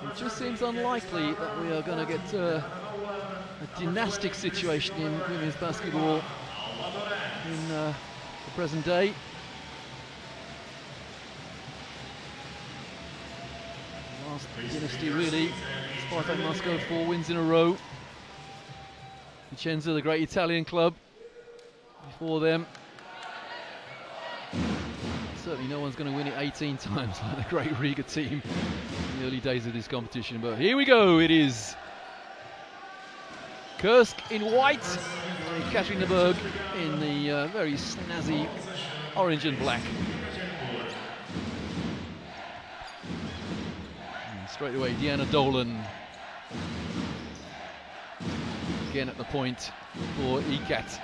It just seems unlikely that we are going to get a dynastic situation in women's basketball in the present day. Last dynasty really, Spartak Moscow, 4 wins in a row. Vicenza, the great Italian club, before them. Certainly no one's going to win it 18 times like the great Riga team in the early days of this competition. But here we go, it is Kursk in white, and Ekaterinburg in the very snazzy orange and black. And straight away, Diana Dolan again at the point for Ekat.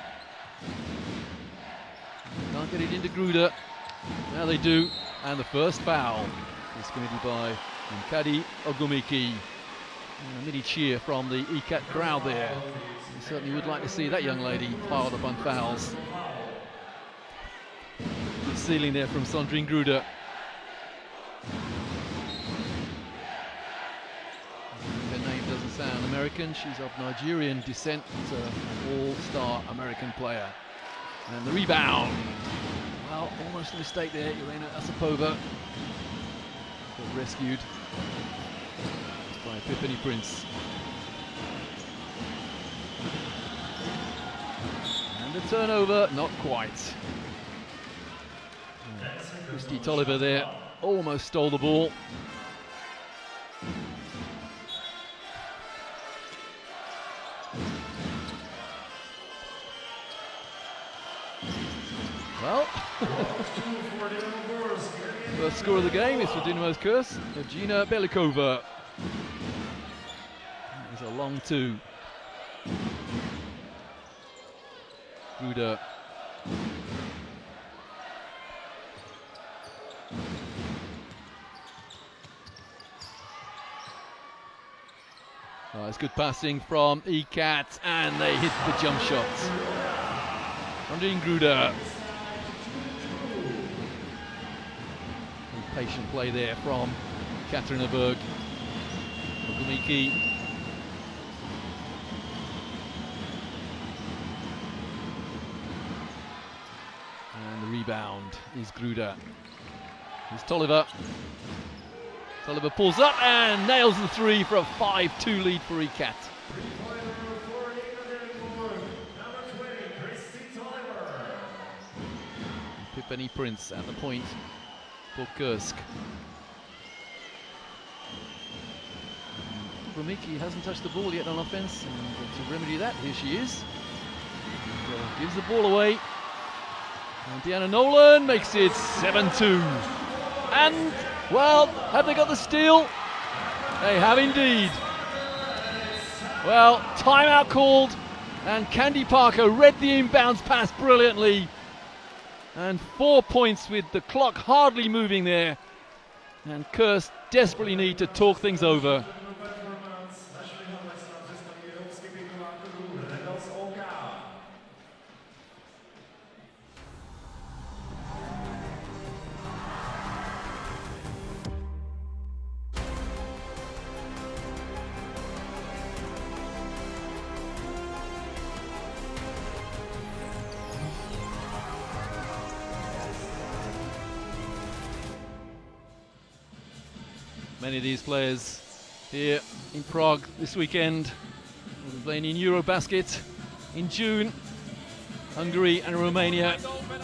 Can't get it into Gruda. Now they do, and the first foul is committed by Kadi Ogumiki. And a mini cheer from the Ekat crowd there. You certainly would like to see that young lady piled up on fouls. Good ceiling there from Sandrine Gruda. Her name doesn't sound American. She's of Nigerian descent, an all-star American player. And the rebound. Well, almost a mistake there. Irena Asapova was rescued by Epiphany Prince. And the turnover, not quite. Christy Tolliver there almost stole the ball. Well, first score of the game is for Dinamo Kursk, Evgenia Belikova. It's a long 2. Gruda. Oh, it's good passing from Ekat, and they hit the jump shots. Sandrine Gruda. Patient play there from Ekaterinburg. Ogumiki. And the rebound is Gruda. Here's Tolliver. Tolliver pulls up and nails the 3 for a 5-2 lead for Ekat. Epiphany Prince at the point for Kursk. Bromiki hasn't touched the ball yet on offense, and to remedy that, here she is. And, gives the ball away. And Diana Nolan makes it 7-2. And, well, have they got the steal? They have indeed. Well, timeout called, and Candy Parker read the inbounds pass brilliantly. And 4 points with the clock hardly moving there. And Kursk desperately need to talk things over. Many of these players here in Prague this weekend will be playing in Eurobasket in June. Hungary and Romania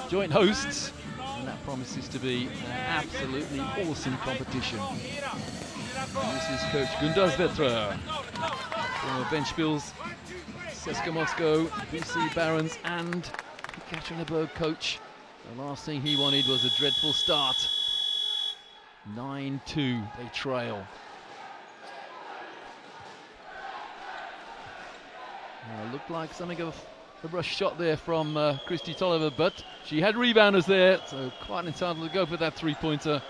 joint hosts, and that promises to be an absolutely awesome competition. And this is Coach Gundas Vetra, former Ventspils, CSKA Moscow, BC Barons and Ekaterinburg coach. The last thing he wanted was a dreadful start. 9-2, they trail. Looked like something of a rush shot there from Christy Tolliver, but she had rebounders there, so quite entitled to go for that 3-pointer.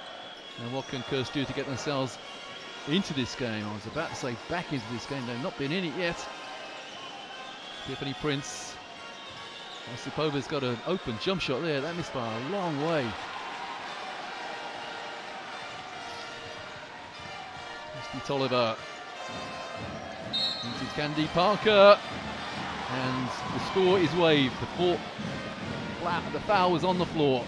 And what can Kursk do to get themselves into this game? I was about to say back into this game, they've not been in it yet. Tiffany Prince. Osipova's got an open jump shot there, that missed by a long way. Toliver into Candy Parker, and the score is waved. The foul was on the floor.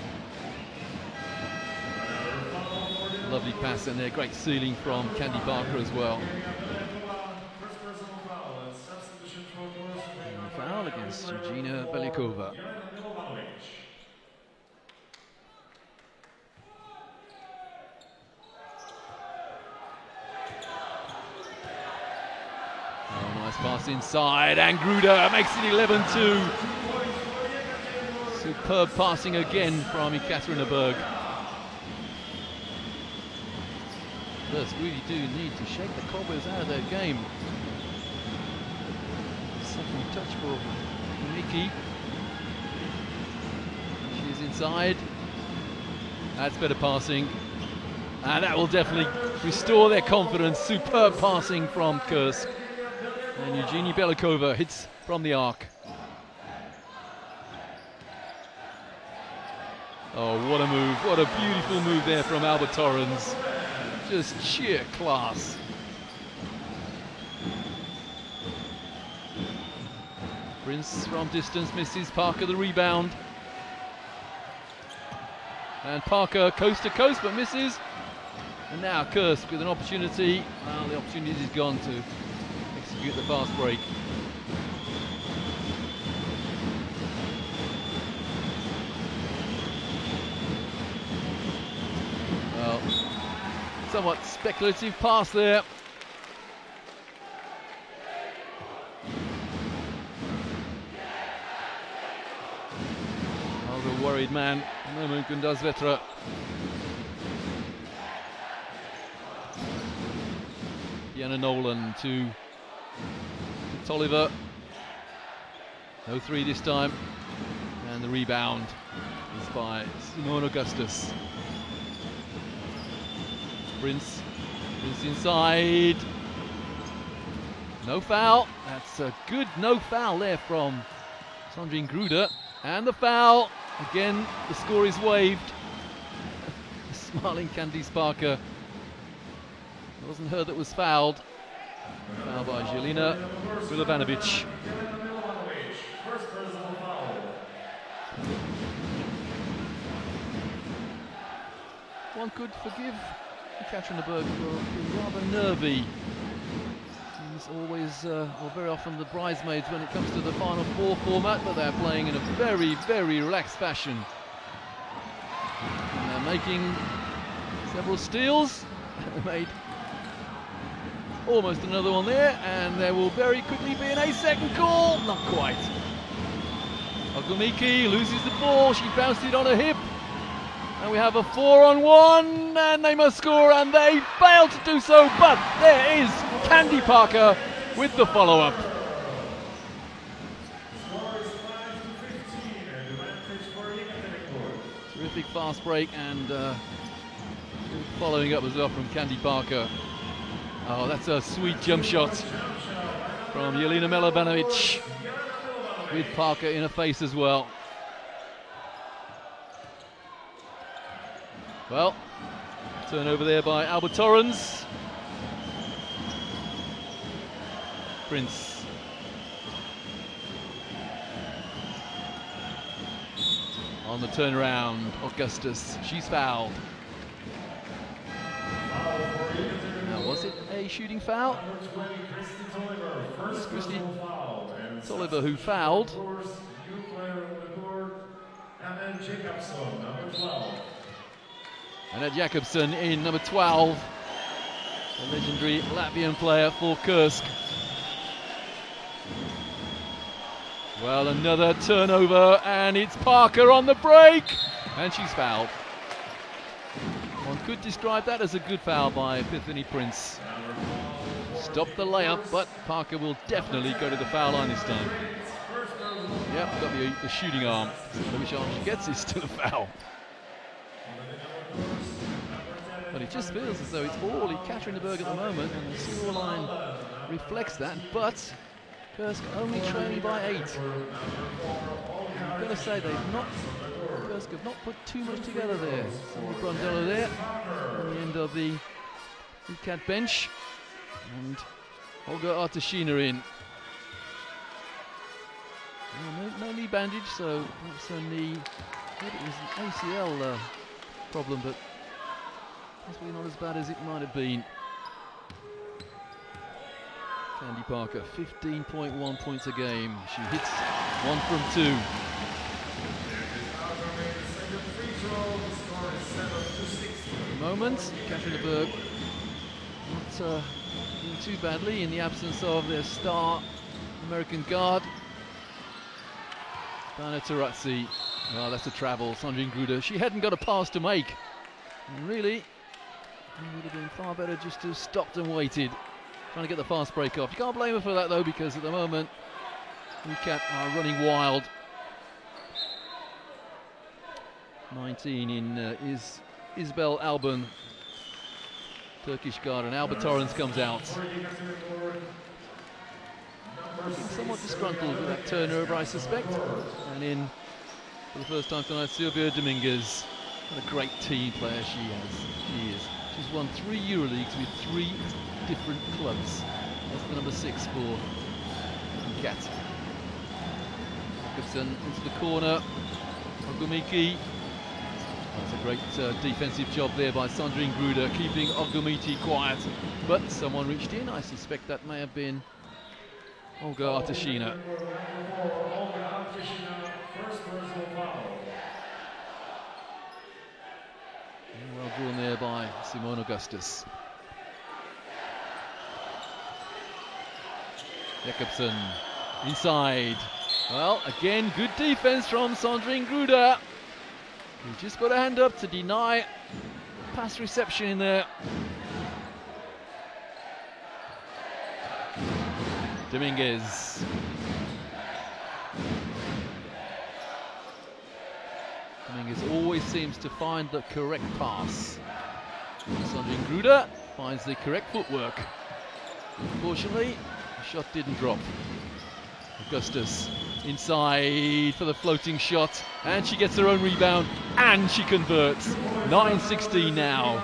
Lovely pass in there, great sealing from Candy Parker as well. And the foul against Eugenia Belikova. Oh, nice pass inside, and Gruder makes it 11-2. Superb passing again from Ekaterinburg. Kursk really do need to shake the cobwebs out of their game. Second touch for Miki. She's inside. That's better passing. And that will definitely restore their confidence. Superb passing from Kursk. And Eugenia Belikova hits from the arc. Oh, what a move. What a beautiful move there from Albert Torrens. Just sheer class. Prince from distance misses. Parker the rebound. And Parker coast to coast but misses. And now Kursk with an opportunity. Well, the opportunity is gone to execute the fast break. Well, somewhat speculative pass there. A worried man, Mehmet Gundazvetra. Deanna Nolan to Toliver. No three this time. And the rebound is by Simone Augustus. Prince inside. No foul. That's a good no foul there from Sandrine Gruder. And the foul. Again, the score is waved. Smiling Candice Parker. It wasn't her that was fouled. Foul by Jelena Milovanovic. One could forgive Ekaterinburg for being rather nervy. Seems always, or very often, the bridesmaids when it comes to the Final Four format, but they're playing in a very, very relaxed fashion. And they're making several steals. They made almost another one there, and there will very quickly be a second call. Not quite. Ogumiki loses the ball. She bounced it on her hip. And we have a 4-on-1, and they must score, and they fail to do so, but there is Candy Parker with the follow-up. Terrific fast break, and following up as well from Candy Parker. Oh, that's a sweet jump shot from Jelena Milovanovic, with Parker in her face as well. Well, turnover there by Albert Torrens. Prince. On the turnaround, Augustus, she's fouled. Now, was it a shooting foul? It's Christy Toliver who fouled. And Jakobsen in number 12, the legendary Latvian player for Kursk. Well, another turnover, and it's Parker on the break, and she's fouled. One could describe that as a good foul by Epiphany Prince. Stopped the layup, but Parker will definitely go to the foul line this time. Yep, got the shooting arm. So which arm she gets is still a foul. But it just feels as though it's all Ekaterinburg at the moment, and the scoreline reflects that. But Kursk only trailing by 8. I've got to say, Kursk have not put too much together there. Brondello there on the end of the Ekat bench. And Olga Artashina in. No knee bandage, so that's a knee. I thought it was an ACL problem, but possibly not as bad as it might have been. Candy Parker, 15.1 points a game. She hits 1 from 2. At the moment, Ekaterinburg not doing too badly in the absence of their star American guard. Dana Tarazzi. Oh, that's a travel. Sandrine Gruder. She hadn't got a pass to make. And really, it would have been far better just to have stopped and waited. Trying to get the fast break off. You can't blame her for that though, because at the moment, Ekat are running wild. 19 in is Isabel Alban, Turkish guard, and Alba Torrens comes out. Somewhat disgruntled with that turnover, I suspect. And in, for the first time tonight, Silvia Dominguez. What a great team player she is. She's won 3 EuroLeagues with 3 different clubs. That's the number 6 for Kat. Jacobson into the corner. Ogumiki. That's a great defensive job there by Sandrine Gruder, keeping Ogumiti quiet. But someone reached in. I suspect that may have been Olga Artashina. Well drawn there by Simone Augustus. Jacobson inside. Well, again, good defense from Sandrine Gruder. Who just got a hand up to deny pass reception in there. Dominguez. Dominguez always seems to find the correct pass. Sandrine Gruder finds the correct footwork. Unfortunately, the shot didn't drop. Augustus inside for the floating shot, and she gets her own rebound, and she converts. 9-16 now.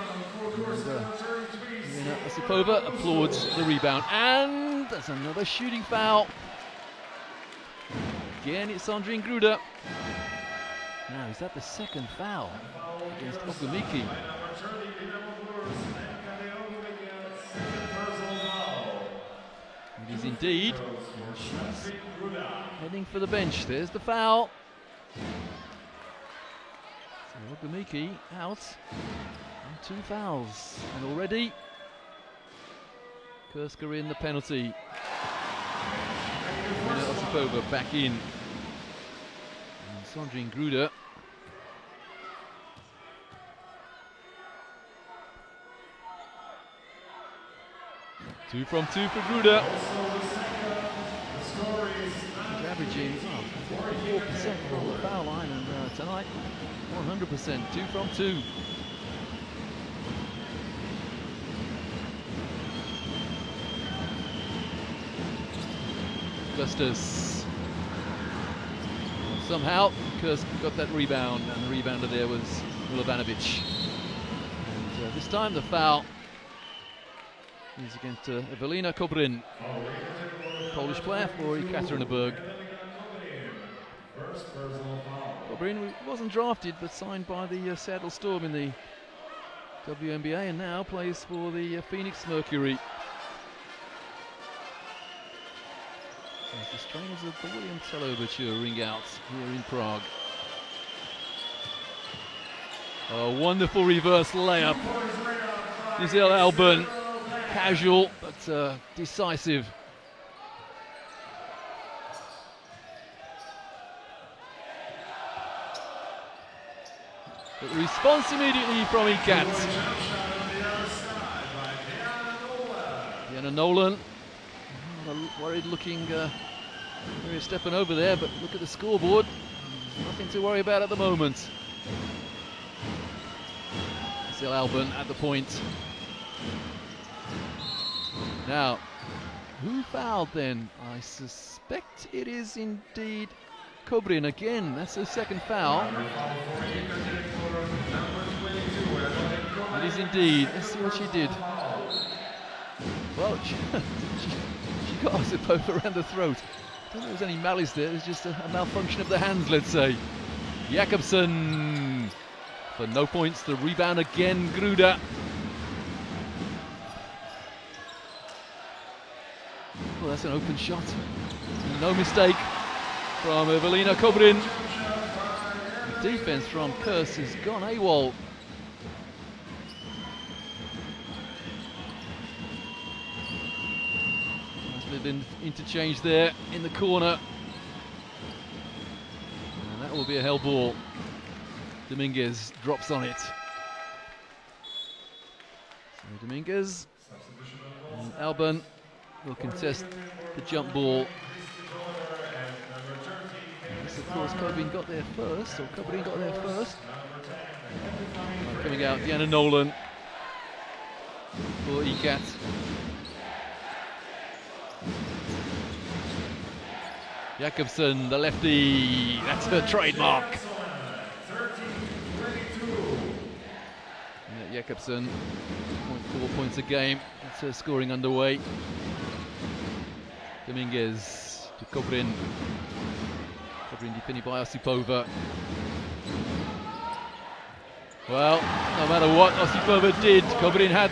And, Osipova applauds the rebound, and there's another shooting foul. Again, it's Sandrine Gruder. Now, is that the second foul against Ogumiki? It is indeed. And she's heading for the bench. There's the foul. So Ogumiki out. And 2 fouls. And already Kursk are in the penalty. Osipova back in. And Sandrine Gruder. Two from 2 for Gruder. She's averaging 44% from the foul line, and tonight 100%. 2 from 2. Augustus. Somehow Kursk got that rebound, and the rebounder there was Milovanovic. And this time the foul is against Evelina Kobrin, Polish player for Ekaterinburg. Kobrin wasn't drafted but signed by the Seattle Storm in the WNBA, and now plays for the Phoenix Mercury. As the strains of the William Tell Overture ring out here in Prague. A wonderful reverse layup. Giselle Alban. Casual, but decisive. But response immediately from Ekat. Deanna Nolan, worried looking Maria stepping over there, but look at the scoreboard. Nothing to worry about at the moment. Giselle Alban at the point. Now, who fouled then? I suspect it is indeed Kobrin again. That's her second foul. It is indeed. Let's see what she did. Well, she got Osipova around the throat. I don't think there was any malice there, it was just a malfunction of the hands, let's say. Jakobsen for no points, the rebound again, Gruda. Well, that's an open shot. No mistake from Evelina Kobrin. The defense from Kursk has gone AWOL. An interchange there in the corner, and that will be a hell ball. Dominguez drops on it. So Dominguez and Alban will contest the jump ball. Yes, of course, Kobrin got there first, or Kobrin got there first. Coming out, Deanna Nolan for Ekat. Jakobsen, the lefty, that's her trademark. Yeah, Jakobsen, 0.4 points a game, that's her scoring underway. Dominguez to Kobrin. Kobrin defended by Osipova. Well, no matter what Osipova did, Kobrin had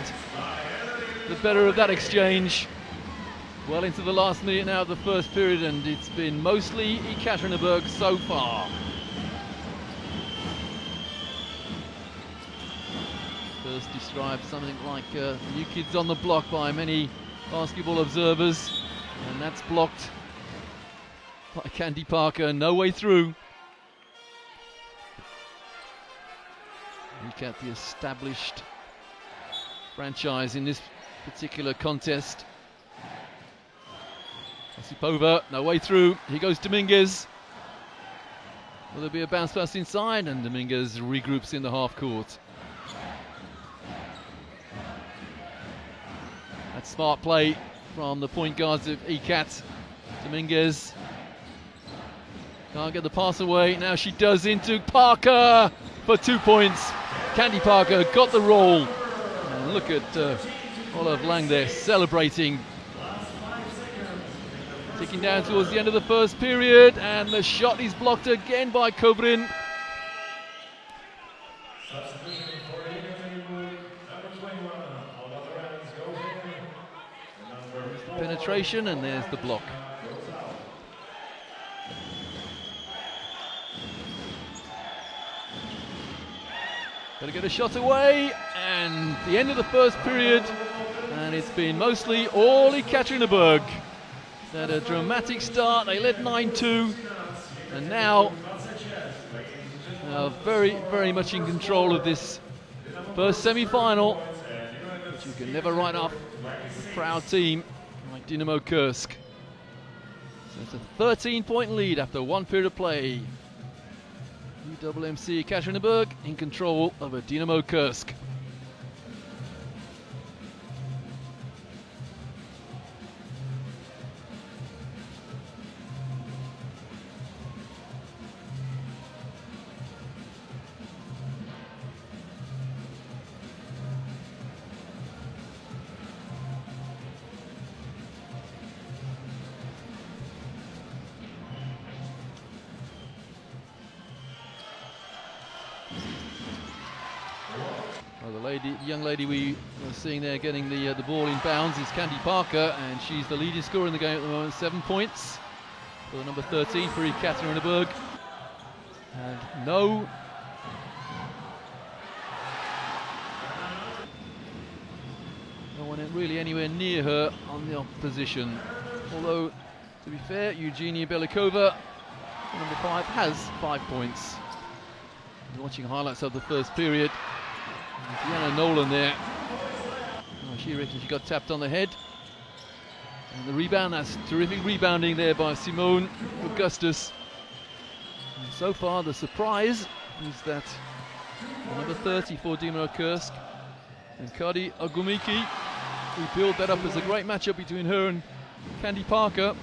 the better of that exchange. Well into the last minute now of the first period, and it's been mostly Ekaterinburg so far. First described something like new kids on the block by many basketball observers, and that's blocked by Candy Parker, no way through. Ekat, the established franchise in this particular contest. Osipova, no way through. Here goes Dominguez. Will there be a bounce pass inside? And Dominguez regroups in the half court. That's smart play from the point guards of Ekat. Dominguez can't get the pass away. Now she does into Parker for 2 points. Candy Parker got the roll. And look at Olav Lang there celebrating. Ticking down towards the end of the first period, and the shot is blocked again by Kobrin. There's the penetration, and there's the block. Gotta get a shot away, and the end of the first period, and it's been mostly all Ekaterinburg. They had a dramatic start, they led 9-2, and now very, very much in control of this first semi-final, which you can never write off a proud team like Dinamo Kursk. So it's a 13-point lead after one period of play. UMMC Ekaterinburg in control over Dinamo Kursk. Well, the young lady we were seeing there getting the ball in bounds is Candy Parker, and she's the leading scorer in the game at the moment, 7 points for the number 13 for Ekaterinburg. And no one really anywhere near her on the opposition. Although, to be fair, Eugenia Belikova, number 5, has 5 points. You're watching highlights of the first period. Deanna Nolan there. Oh, she reckons she got tapped on the head. And the rebound, that's terrific rebounding there by Simone Augustus. And so far, the surprise is that the number 30 for Dinamo Kursk, and Kadi Ogumiki, we build that up as a great matchup between her and Candy Parker.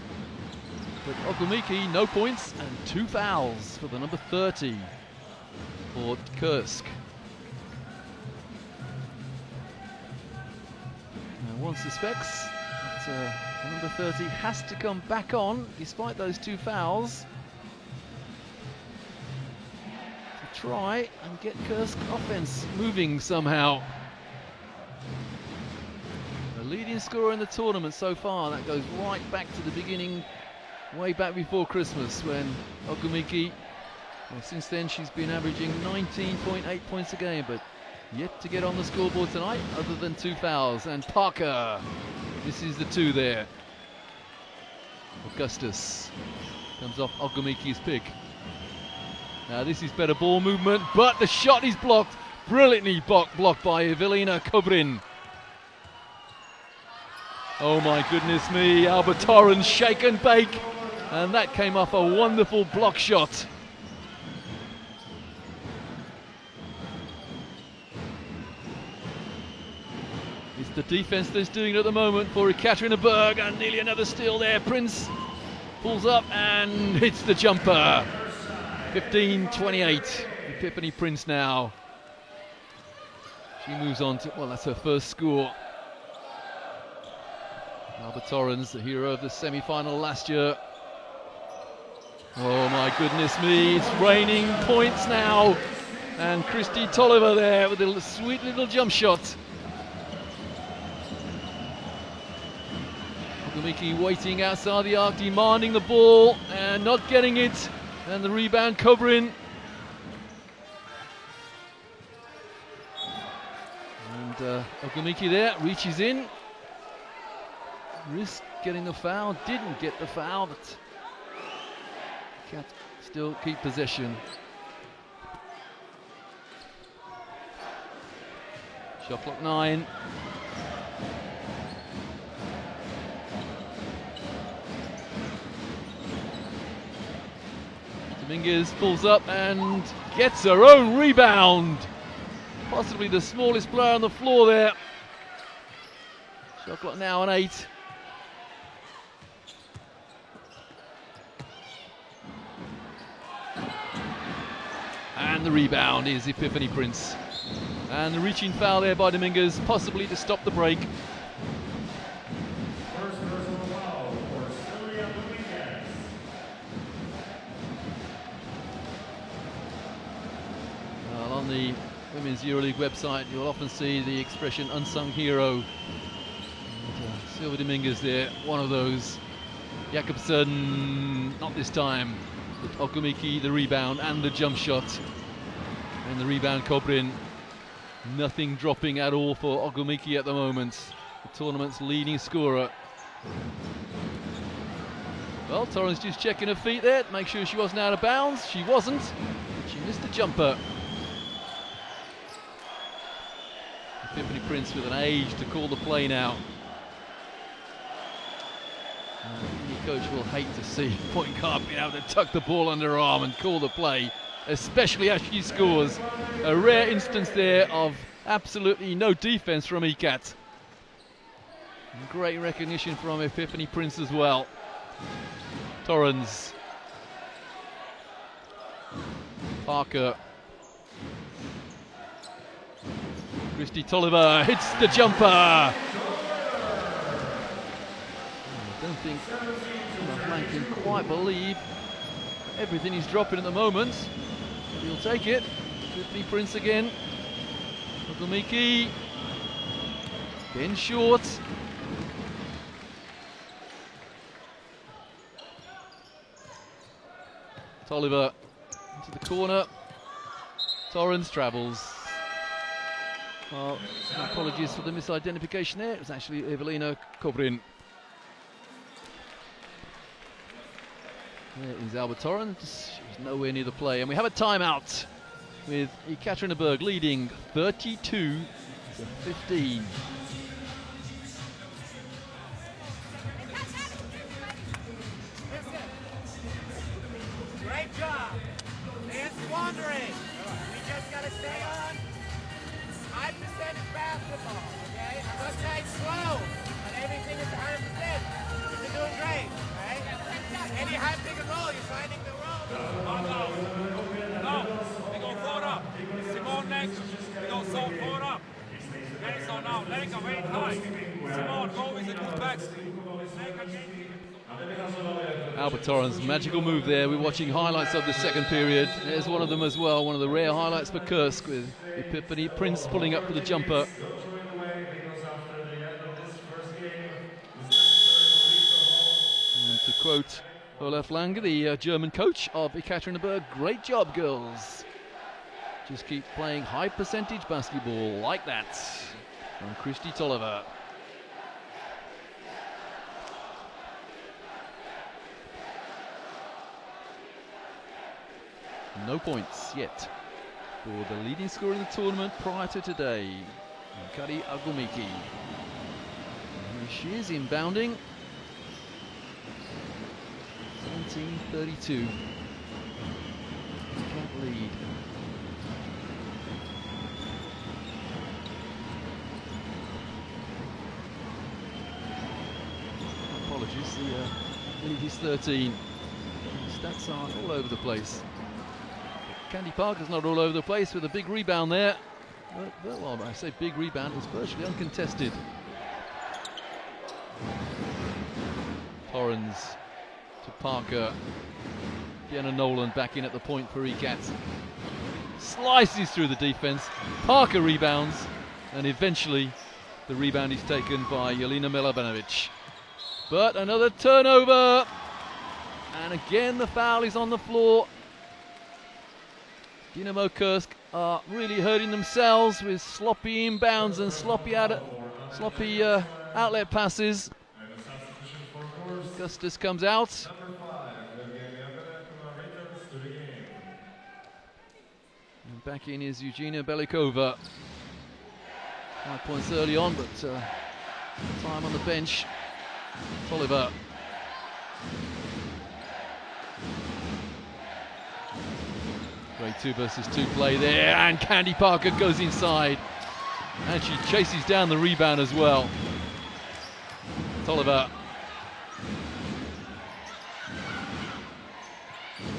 But Ogumiki, no points and 2 fouls for the number 30 for Kursk. Now one suspects number 30 has to come back on, despite those 2 fouls, to try and get Kursk offense moving somehow. The leading scorer in the tournament so far, that goes right back to the beginning, way back before Christmas, when Ogumiki, well, since then she's been averaging 19.8 points a game, but yet to get on the scoreboard tonight, other than 2 fouls. And Parker, this is the 2 there. Augustus comes off Ogumiki's pick. Now this is better ball movement, but the shot is blocked, brilliantly blocked by Evelina Kobrin. Oh my goodness me, Albert Torrens shake and bake, and that came off a wonderful block shot. It's the defense that's doing it at the moment for Ekaterinburg, and nearly another steal there. Prince pulls up and hits the jumper. 15-28, Epiphany Prince now. She moves on to, well, that's her first score. Albert Torrens, the hero of the semi-final last year. Oh my goodness me, it's raining points now. And Christy Tolliver there with a sweet little jump shot. Ogumiki waiting outside the arc, demanding the ball and not getting it. And the rebound, Kobrin. And Ogumiki there, reaches in. Risked getting the foul, didn't get the foul, but can't still keep possession. Shot clock 9. Dominguez pulls up and gets her own rebound. Possibly the smallest player on the floor there. Shot clock now on 8. And the rebound is Epiphany Prince. And the reaching foul there by Dominguez, possibly to stop the break. Well, on the Women's EuroLeague website, you'll often see the expression unsung hero. And, Silva Dominguez there, one of those. Jakobsen, not this time. But Ogumiki, the rebound and the jump shot. And the rebound, Kobrin. Nothing dropping at all for Ogumiki at the moment. The tournament's leading scorer. Well, Torrens just checking her feet there to make sure she wasn't out of bounds. She wasn't. She missed the jumper. Epiphany Prince with an age to call the play now. Any coach will hate to see point guard being able to tuck the ball under her arm and call the play, especially as she scores. A rare instance there of absolutely no defense from Ekat. Great recognition from Epiphany Prince as well. Torrens. Parker. Christy Tolliver hits the jumper. I don't think Flank can quite believe everything he's dropping at the moment. But he'll take it. Epiphany Prince again. Ogumiki. Again short. Tolliver into the corner. Torrens travels. Well, apologies for the misidentification there. It was actually Evelina Kobrin. There is Albert Torrens. She was nowhere near the play. And we have a timeout with Ekaterinburg leading 32-15. Great job. They're squandering. We just got to stay on high percentage basketball, okay? I'm not saying slow, but everything is 100%. You're doing great, right? Any high pick and roll, you're finding the roll. No, we go forward up. Simone next, we go forward up. Okay, so now, let it go very high. Simone, go with the good back. Albert Torrens, magical move there. We're watching highlights of the second period. There's one of them as well, one of the rare highlights for Kursk, with Epiphany Prince pulling up for the jumper. And to quote Olaf Lange, the German coach of Ekaterinburg, great job, girls. Just keep playing high percentage basketball like that. From Christy Tolliver. No points yet for the leading scorer in the tournament prior to today, Kari Agumiki. Here she is inbounding. 17-32. Can't lead. Apologies, the lead is 13. The stats are all over the place. Candy Parker's not all over the place with a big rebound there. But, well, I say big rebound, it's virtually uncontested. Torrens to Parker. Deanna Nolan back in at the point for Ekats. Slices through the defense. Parker rebounds, and eventually the rebound is taken by Jelena Milabanovic. But another turnover, and again the foul is on the floor. Dinamo Kursk are really hurting themselves with sloppy inbounds and sloppy outlet passes. Augustus comes out. And back in is Eugenia Belikova. 5 points early on, but time on the bench. Tolliver. Great 2 versus 2 play there, and Candy Parker goes inside. And she chases down the rebound as well. Tolliver.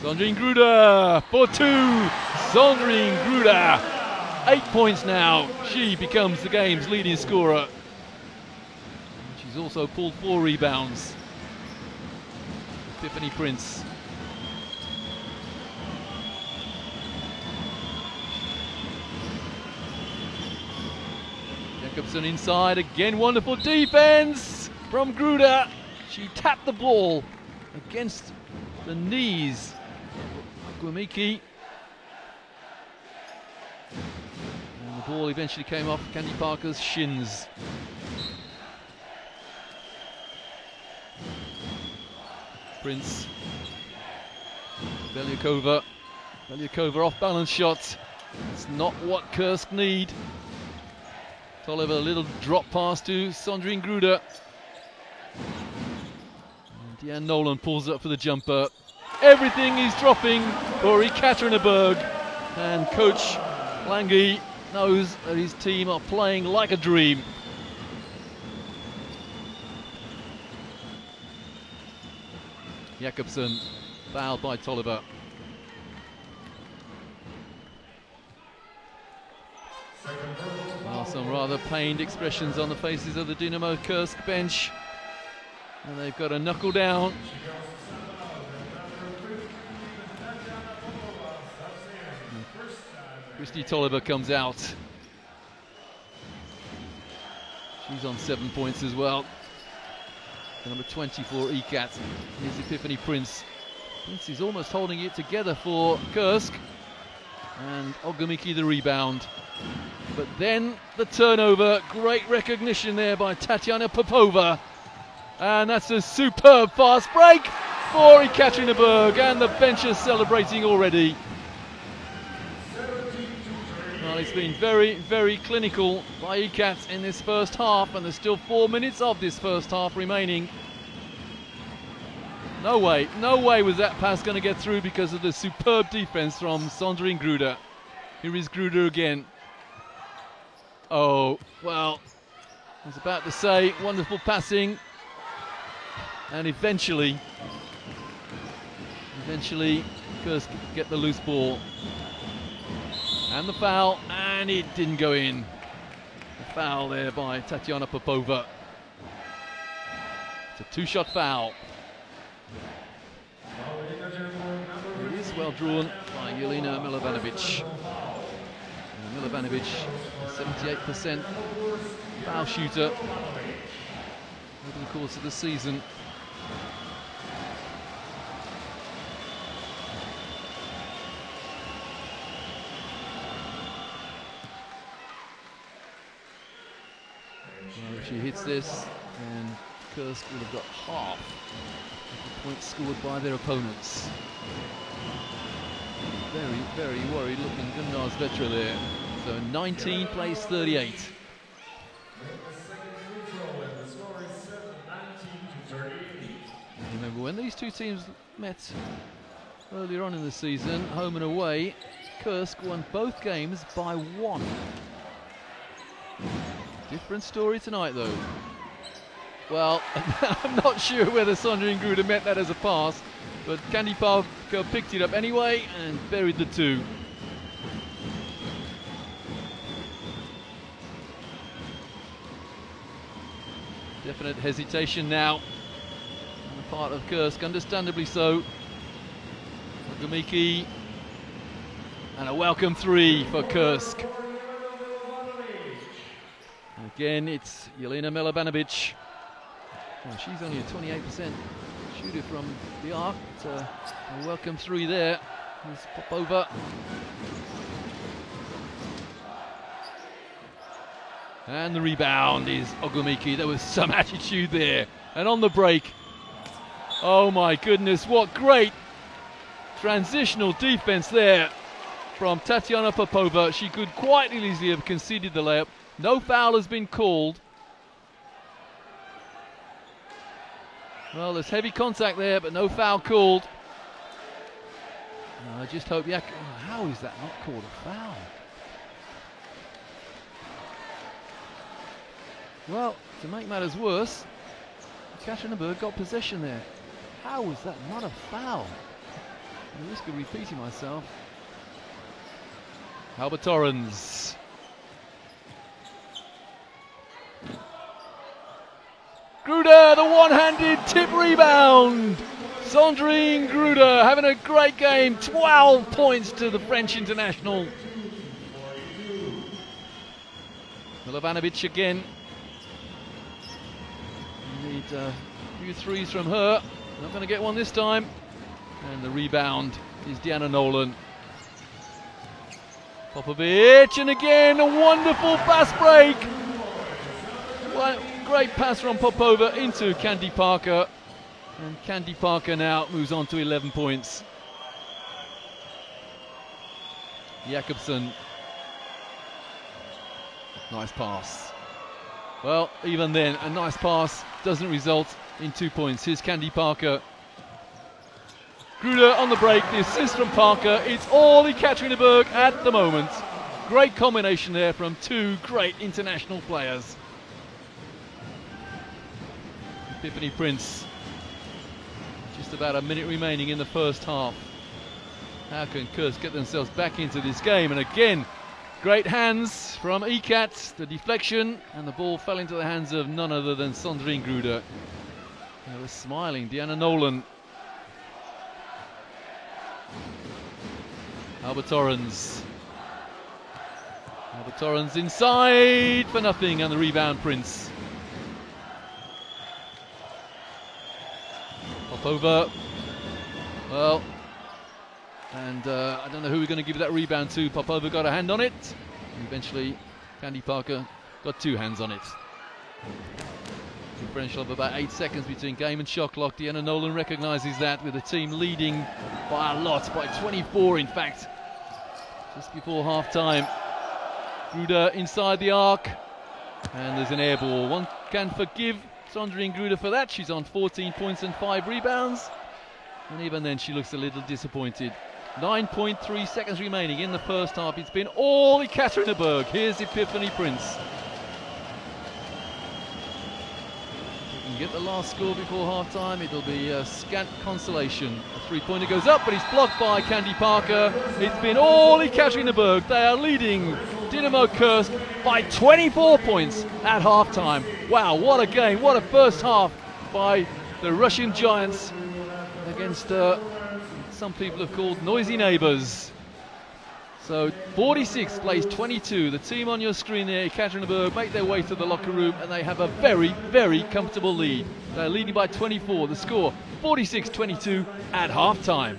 Sondrine Gruder for 2. Sondrine Gruder. 8 points now. She becomes the game's leading scorer. She's also pulled 4 rebounds. Epiphany Prince. Jacobson inside, again wonderful defense from Gruder. She tapped the ball against the knees of Agumiki. And the ball eventually came off Candy Parker's shins. Prince. Belyakova. Belyakova off balance shot. It's not what Kursk need. Tolliver, a little drop pass to Sondrine Gruder. And Deanne Nolan pulls up for the jumper. Everything is dropping for Ekaterinburg. And Coach Lange knows that his team are playing like a dream. Jakobsen fouled by Tolliver. Well, some rather pained expressions on the faces of the Dinamo Kursk bench. And they've got a knuckle down. Christy Tolliver comes out. She's on 7 points as well. Number 24, Ekat. Here's Epiphany Prince. Prince is almost holding it together for Kursk. And Ogumiki the rebound. But then the turnover. Great recognition there by Tatiana Popova. And that's a superb fast break for Ekaterinburg. And the bench is celebrating already. Well, it's been very, very clinical by Ekat in this first half, and there's still 4 minutes of this first half remaining. No way was that pass going to get through because of the superb defense from Sondrine Gruder. Here is Gruder again. Oh, well, I was about to say, wonderful passing. And eventually, Kursk get the loose ball. And the foul, and it didn't go in. The foul there by Tatiana Popova. It's a 2-shot foul. well drawn by Jelena Milovanovic. Milovanovic, 78% foul shooter over the course of the season. Well, if she hits this, then Kursk will have got half of the points scored by their opponents. Very, very worried looking Gunnarsvetra there. So 19 plays 38. Remember, when these two teams met earlier on in the season, home and away, Kursk won both games by 1. Different story tonight, though. Well, I'm not sure whether Sandrine Gruder meant that as a pass, but Candy Parker picked it up anyway and buried the 2. Definite hesitation now on the part of Kursk, understandably so. Ogumiki, and a welcome 3 for Kursk. Again, it's Jelena Milovanovic. Well, she's only a 28% shooter from the arc. But, a welcome 3 there. Here's Popova. And the rebound is Ogumiki. There was some attitude there. And on the break, oh my goodness, what great transitional defense there from Tatiana Popova. She could quite easily have conceded the layup. No foul has been called. Well, there's heavy contact there, but no foul called. I just hope, how is that not called a foul? Well, to make matters worse, Ekaterinburg got possession there. How was that not a foul? At the risk of repeating myself. Albert Torrens. Gruder, the one-handed tip rebound. Sandrine Gruder having a great game. 12 points to the French international. Milovanovic again. Need a few threes from her. Not going to get one this time. And the rebound is Diana Nolan. Popovic, and again a wonderful fast break. Well, great pass from Popova into Candy Parker. And Candy Parker now moves on to 11 points. Jakobsen. Nice pass. Well, even then, a nice pass doesn't result in 2 points. Here's Candy Parker. Gruder on the break, the assist from Parker. It's all Ekaterinburg at the moment. Great combination there from 2 great international players. Epiphany Prince. Just about a minute remaining in the first half. How can Kursk get themselves back into this game? And again, great hands from Ekat, the deflection, and the ball fell into the hands of none other than Sandrine Gruder. They were smiling. Diana Nolan. Albert Torrens. Albert Torrens inside for nothing, and the rebound Prince. Popova. Well, and I don't know who we're going to give that rebound to. Popova got a hand on it. And eventually, Candy Parker got 2 hands on it. Differential of about 8 seconds between game and shot clock. Diana Nolan recognises that, with the team leading by a lot, by 24 in fact, just before half time. Gruder inside the arc, and there's an air ball. One can forgive Sandrine Gruder for that. She's on 14 points and 5 rebounds, and even then she looks a little disappointed. 9.3 seconds remaining in the first half. It's been all Ekaterinburg. Here's Epiphany Prince. Get the last score before half-time, it'll be a scant consolation. A 3-pointer goes up, but it's blocked by Candy Parker. It's been all Ekaterinburg. They are leading Dinamo Kursk by 24 points at half-time. Wow, what a game, what a first half by the Russian Giants against some people have called noisy neighbours. So 46 plays 22. The team on your screen there, Ekaterinburg, make their way to the locker room and they have a very, very comfortable lead. They're leading by 24. The score 46-22 at half time.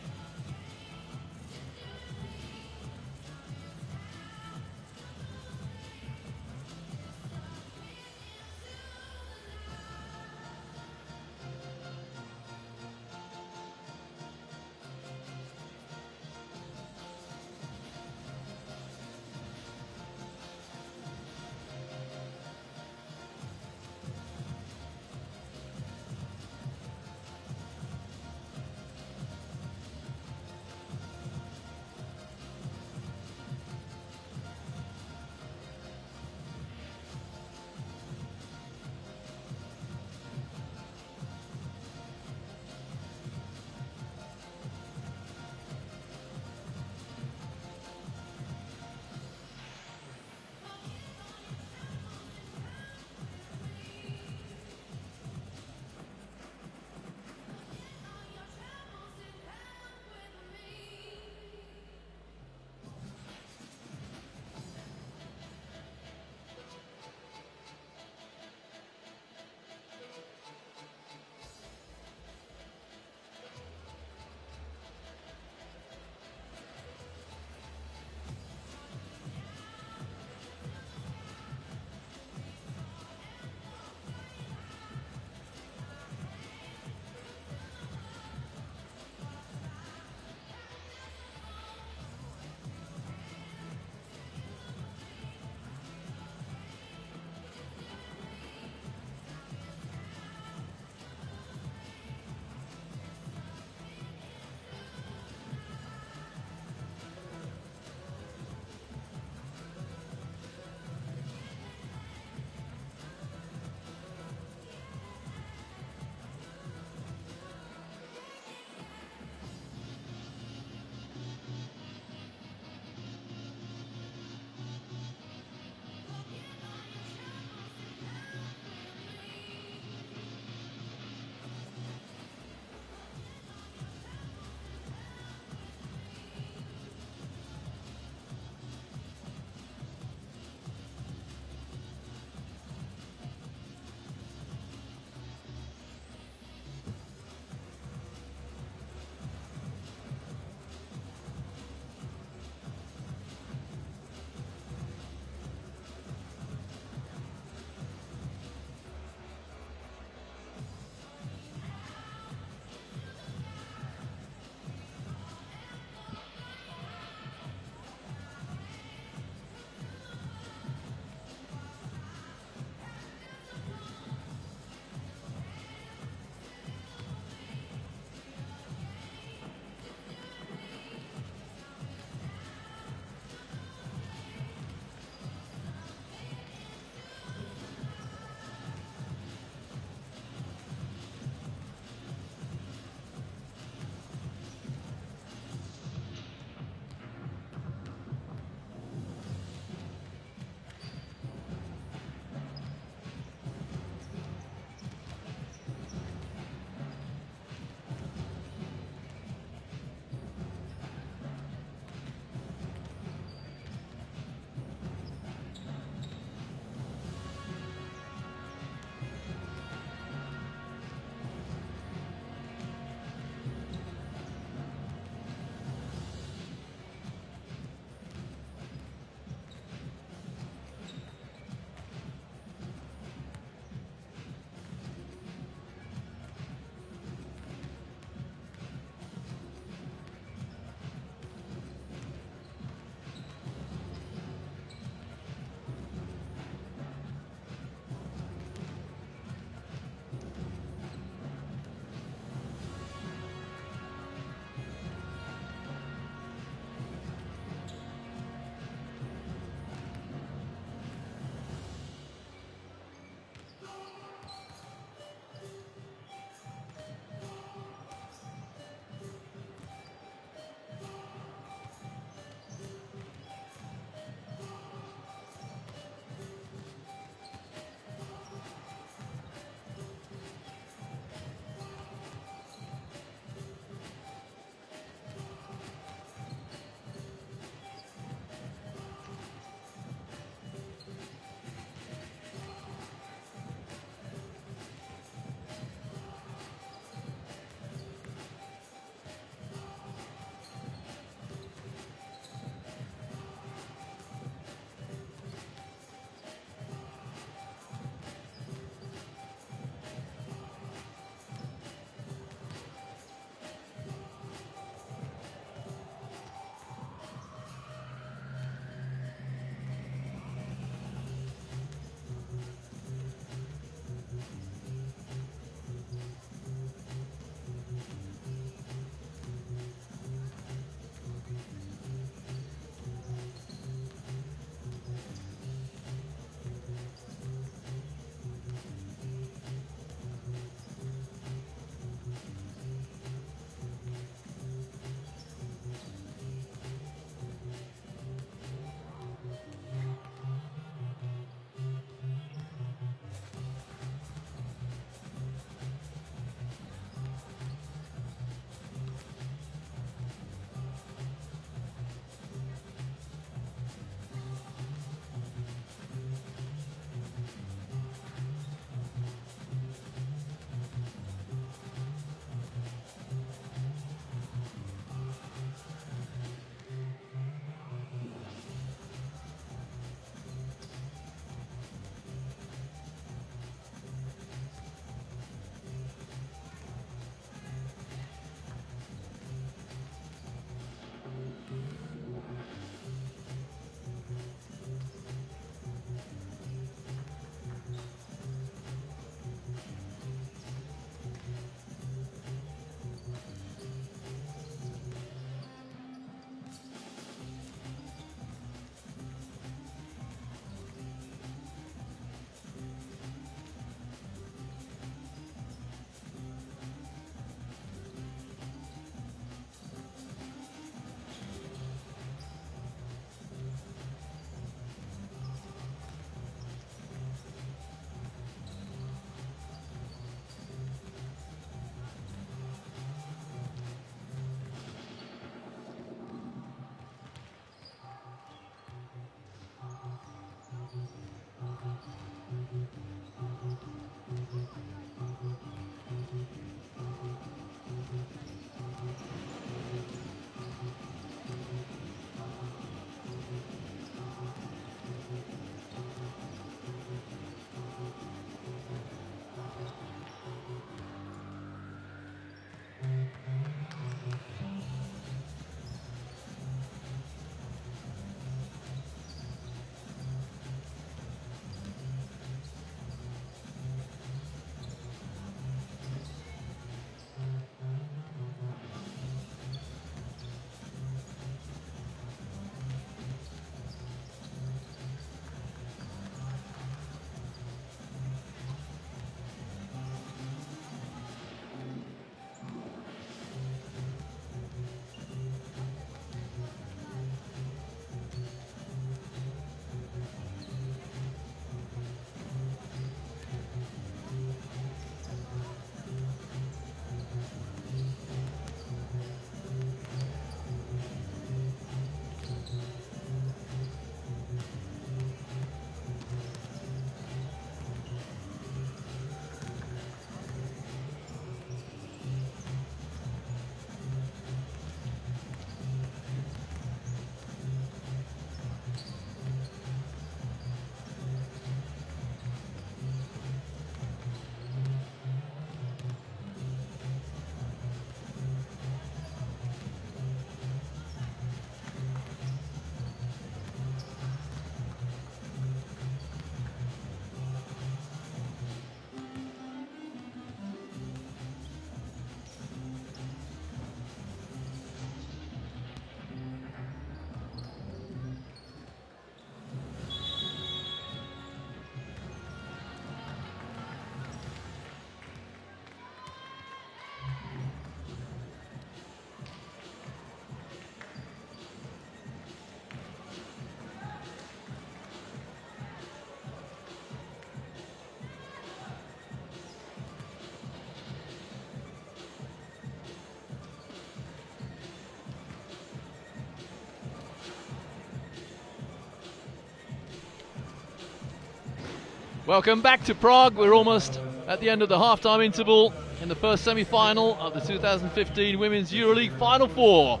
Welcome back to Prague. We're almost at the end of the half-time interval in the first semi-final of the 2015 Women's EuroLeague Final Four.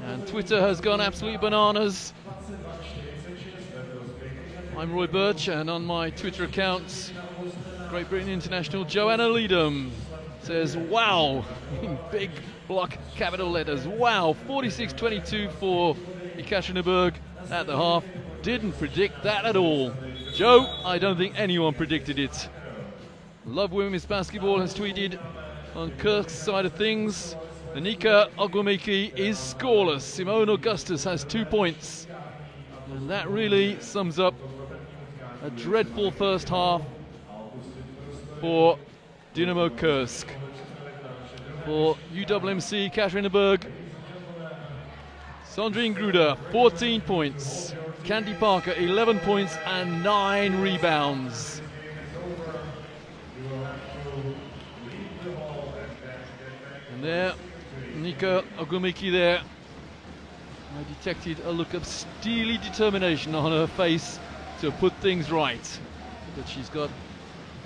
And Twitter has gone absolutely bananas. I'm Roy Birch, and on my Twitter accounts, Great Britain International Joanna Leadham says, wow, in big block capital letters. Wow, 46-22 for Ekaterinburg at the half. Didn't predict that at all. Joe, I don't think anyone predicted it. Love Women's Basketball has tweeted on Kursk's side of things. Anika Ogwumike is scoreless. Simone Augustus has 2 points. And that really sums up a dreadful first half for Dinamo Kursk. For UMMC Ekaterinburg, Sandrine Gruder, 14 points. Candy Parker, 11 points and 9 rebounds. And there, Nika Ogwumike there. I detected a look of steely determination on her face to put things right. But she's got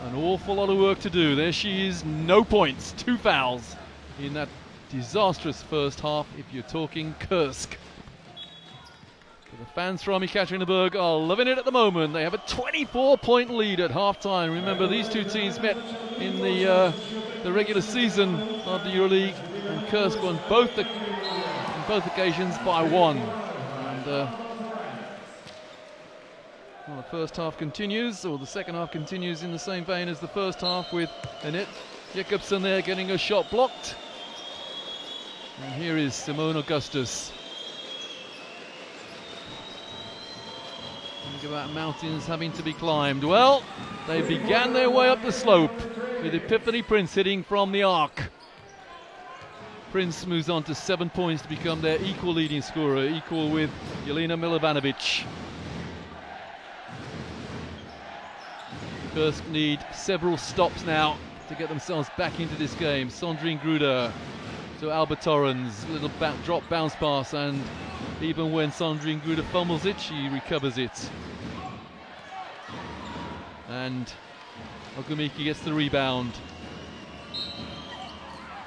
an awful lot of work to do. There she is, no points, 2 fouls in that disastrous first half, if you're talking Kursk. The fans from Ekaterinburg are loving it at the moment. They have a 24-point lead at half-time. Remember, these two teams met in the regular season of the EuroLeague, and Kursk won on both occasions by 1. And well, the first half continues, or the second half continues in the same vein as the first half, with Annette Jacobsen there getting a shot blocked. And here is Simone Augustus. Think about mountains having to be climbed. Well, they began their way up the slope with Epiphany Prince hitting from the arc. Prince moves on to 7 points to become their equal leading scorer, equal with Jelena Milovanovic. Kursk need several stops now to get themselves back into this game. Sandrine Gruder to Albert Torrens, little drop bounce pass, and even when Sandrine Gruder fumbles it, she recovers it. And Ogwumike gets the rebound.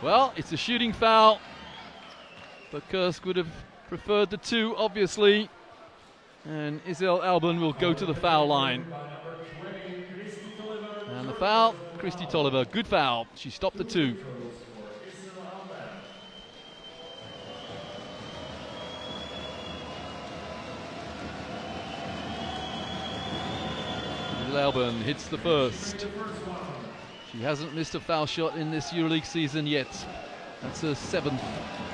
Well, it's a shooting foul, but Kursk would have preferred the 2, obviously. And Isel Alban will go to the foul line. And the foul, Christy Tolliver, good foul. She stopped the 2. Alban hits the first. She hasn't missed a foul shot in this EuroLeague season yet. That's her 7th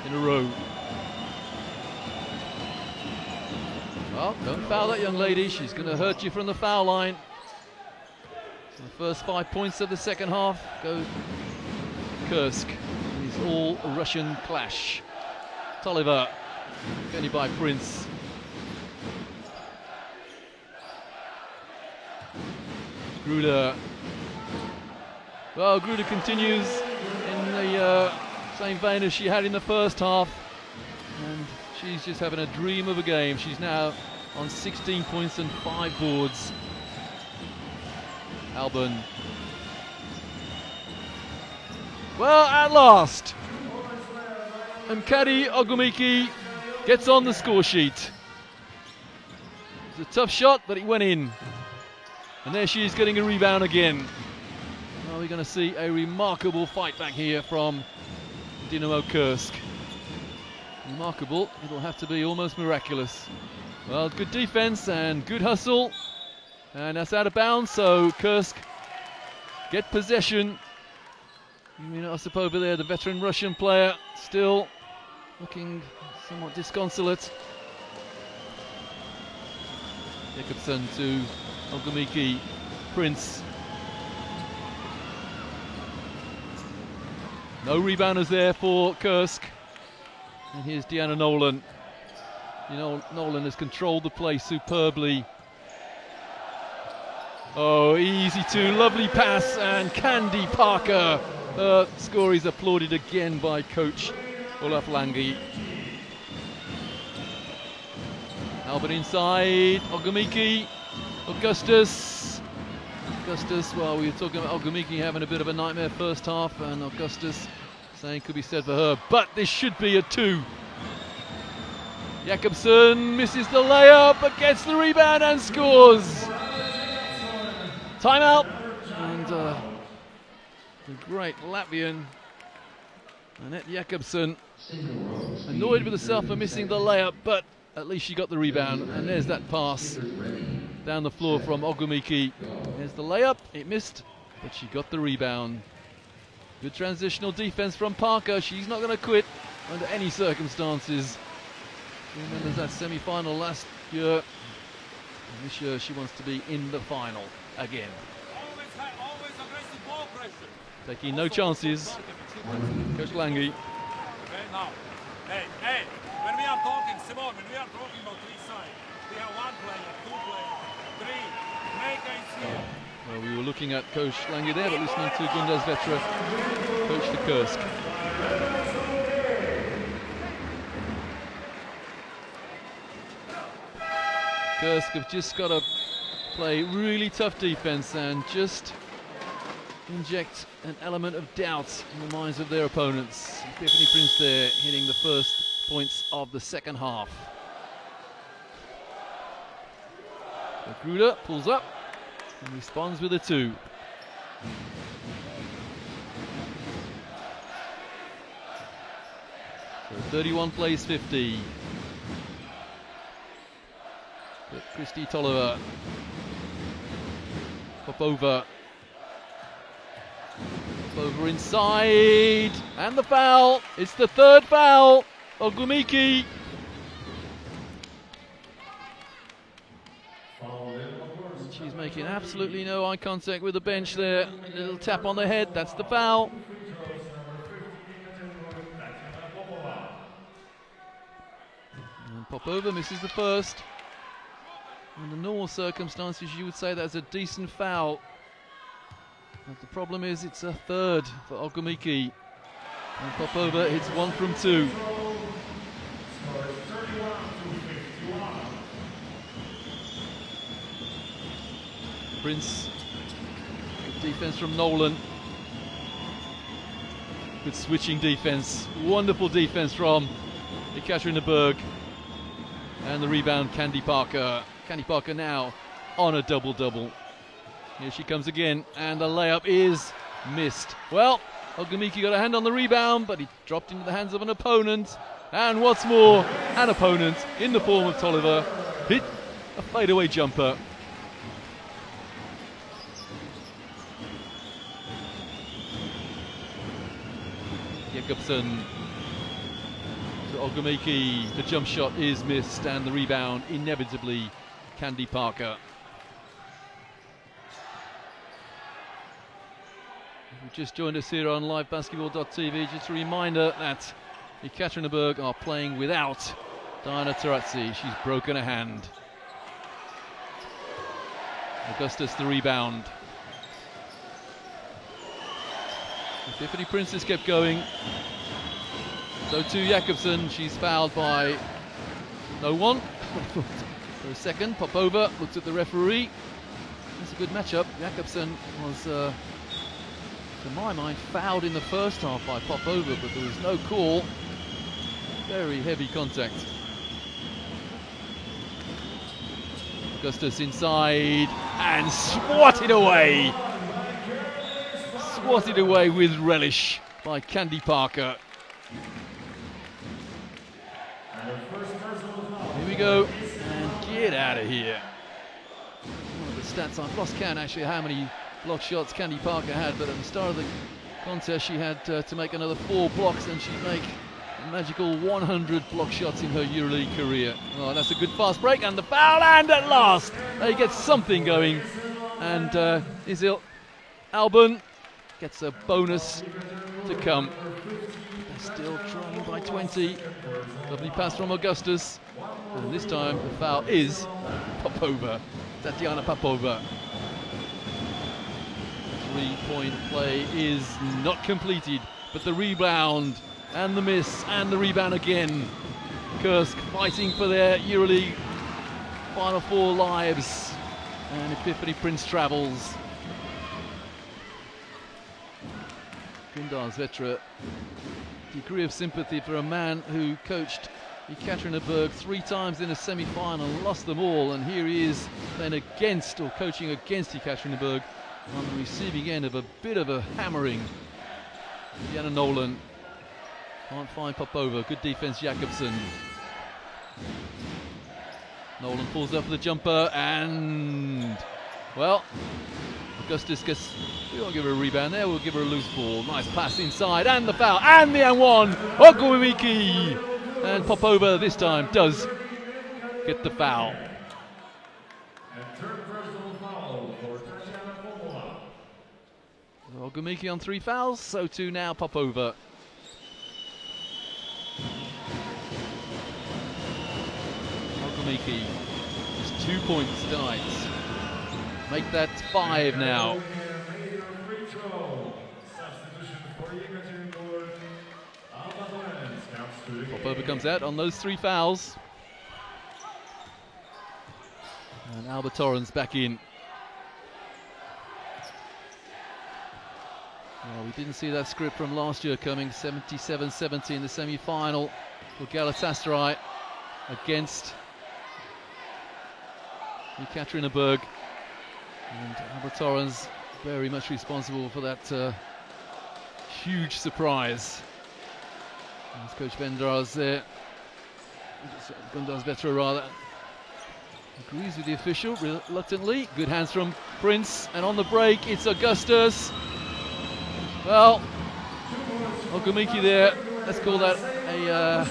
in a row. Well, don't foul that young lady. She's going to hurt you from the foul line. So the first 5 points of the second half go Kursk. It's all a Russian clash. Tolliver, defended by Prince. Gruder. Well, Gruder continues in the same vein as she had in the first half, and she's just having a dream of a game. She's now on 16 points and 5 boards. Alban. Well, at last, Ankadi Ogwumike gets on the score sheet. It was a tough shot, but it went in. And there she is getting a rebound again. Well, we're going to see a remarkable fight back here from Dinamo Kursk. Remarkable, it'll have to be almost miraculous. Well, good defense and good hustle. And that's out of bounds, so Kursk get possession. Osip over there, the veteran Russian player, still looking somewhat disconsolate. Jacobsen to Ogwumike, Prince. No rebounders there for Kursk. And here's Deanna Nolan. Nolan has controlled the play superbly. Oh, easy 2, lovely pass, and Candy Parker. Her score is applauded again by coach Olaf Lange. Alban inside, Ogwumike. Augustus, well, we were talking about Ogumiki having a bit of a nightmare first half, and Augustus saying could be said for her, but this should be a 2. Jakobsen misses the layup, but gets the rebound and scores. Timeout. And the great Latvian Annette Jakobsen, annoyed with herself for missing the layup, but at least she got the rebound. And there's that pass down the floor from Ogumiki. There's the layup, it missed, but she got the rebound. Good transitional defense from Parker. She's not going to quit under any circumstances. She remembers that semi-final last year. And this year she wants to be in the final again. Always aggressive ball pressure. Taking no chances. Coach Lange. Okay, now. Hey, when we are talking, Simon, when we are talking about 3 sides, we have 1 player, 2 players, 3. Maker is here. Well, we were looking at Coach Lange there, but listening to Gundas Vetra, coach the Kursk. Kursk have just got to play really tough defense and just inject an element of doubt in the minds of their opponents. Tiffany Prince there hitting the first points of the second half. Gruder pulls up and responds with a 2. So 31 plays 50. But Christy Tolliver, Popova inside, and the foul. It's the 3rd foul. Ogumiki. She's making absolutely no eye contact with the bench there. A little tap on the head, that's the foul. And Popova misses the first. Under normal circumstances, you would say that's a decent foul. But the problem is it's a 3rd for Ogumiki. And Popova hits 1 from 2. Prince, good defense from Nolan. Good switching defense, wonderful defense from Ekaterinburg. And the rebound, Candy Parker. Candy Parker now on a double-double. Here she comes again, and the layup is missed. Well, Ogumiki got a hand on the rebound, but he dropped into the hands of an opponent. And what's more, an opponent in the form of Tolliver hit a fadeaway jumper. Jakobsen to Ogumiki. The jump shot is missed, and the rebound inevitably Candy Parker. If you've just joined us here on livebasketball.tv, just a reminder that Ekaterinburg are playing without Diana Tarazzi. She's broken a hand. Augustus the rebound. Tiffany Prince has kept going. So too Jakobsen. She's fouled by no one. For a second, Popova looks at the referee. It's a good matchup. Jakobsen was, to my mind, fouled in the first half by Popova, but there was no call. Very heavy contact. Augustus inside and swatted away. Swatted away with relish by Candy Parker. Here we go. Get out of here. One of the stats, I've lost count actually how many block shots Candy Parker had, but at the start of the contest she had to make another 4 blocks, and she'd make a magical 100 block shots in her EuroLeague career. Oh, that's a good fast break, and the foul, and at last they get something going. And Isil Albon gets a bonus to come. They're still trying by 20. Lovely pass from Augustus. And this time the foul is Popova, Tatiana Popova. 3-point play is not completed, but the rebound and the miss and the rebound again. Kursk fighting for their EuroLeague Final Four lives. And Epiphany Prince travels. Gundar's Vetra, degree of sympathy for a man who coached Ekaterinburg 3 times in a semi-final, lost them all, and here he is playing against, or coaching against Ekaterinburg on the receiving end of a bit of a hammering. Diana Nolan can't find Popova, good defense Jakobsen. Nolan pulls up for the jumper, and well, Augustus gets, we won't give her a rebound there, we'll give her a loose ball. Nice pass inside, and the foul, and the and-one, Ogumiki! And Popova this time does get the foul. Ogumiki on 3 fouls, so too now Popova. Ogumiki, just 2 points tonight. Make that 5 now. Popova comes out on those 3 fouls. And Alba Torrens back in. Well, we didn't see that script from last year coming. 77-70 in the semi-final for Galatasaray against Ekaterinburg. And Alba Torrens very much responsible for that huge surprise. As Coach Gundar's there, Gundar's Vetra rather, agrees with the official reluctantly. Good hands from Prince, and on the break it's Augustus. Well, Ogumiki there, let's call that a, I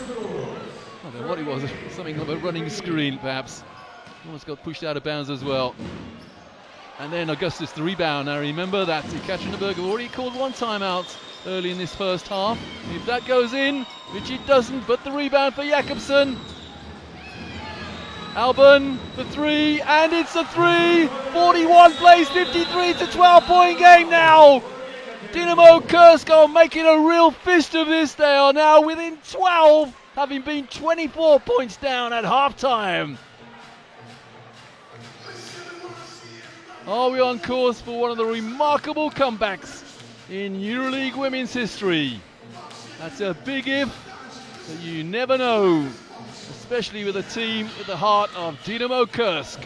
don't know what it was, something of a running screen perhaps. Almost got pushed out of bounds as well. And then Augustus the rebound. Now remember that Ekaterinburg have already called 1 timeout early in this first half. If that goes in, which it doesn't, but the rebound for Jakobsen. Alban, the 3, and it's a 3! 41 plays, 53, it's a 12-point game now! Dinamo Kursk are making a real fist of this. They are now within 12, having been 24 points down at half-time. Are we on course for one of the remarkable comebacks in EuroLeague Women's history? That's a big if, but you never know, especially with a team with the heart of Dynamo Kursk.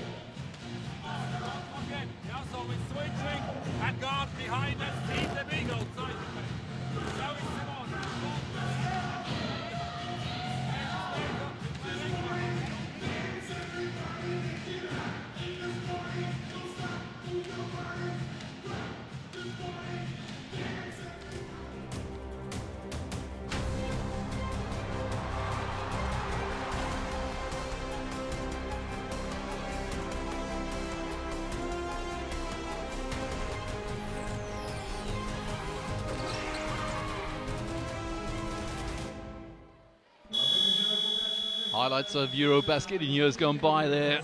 Highlights of Eurobasket in years gone by there.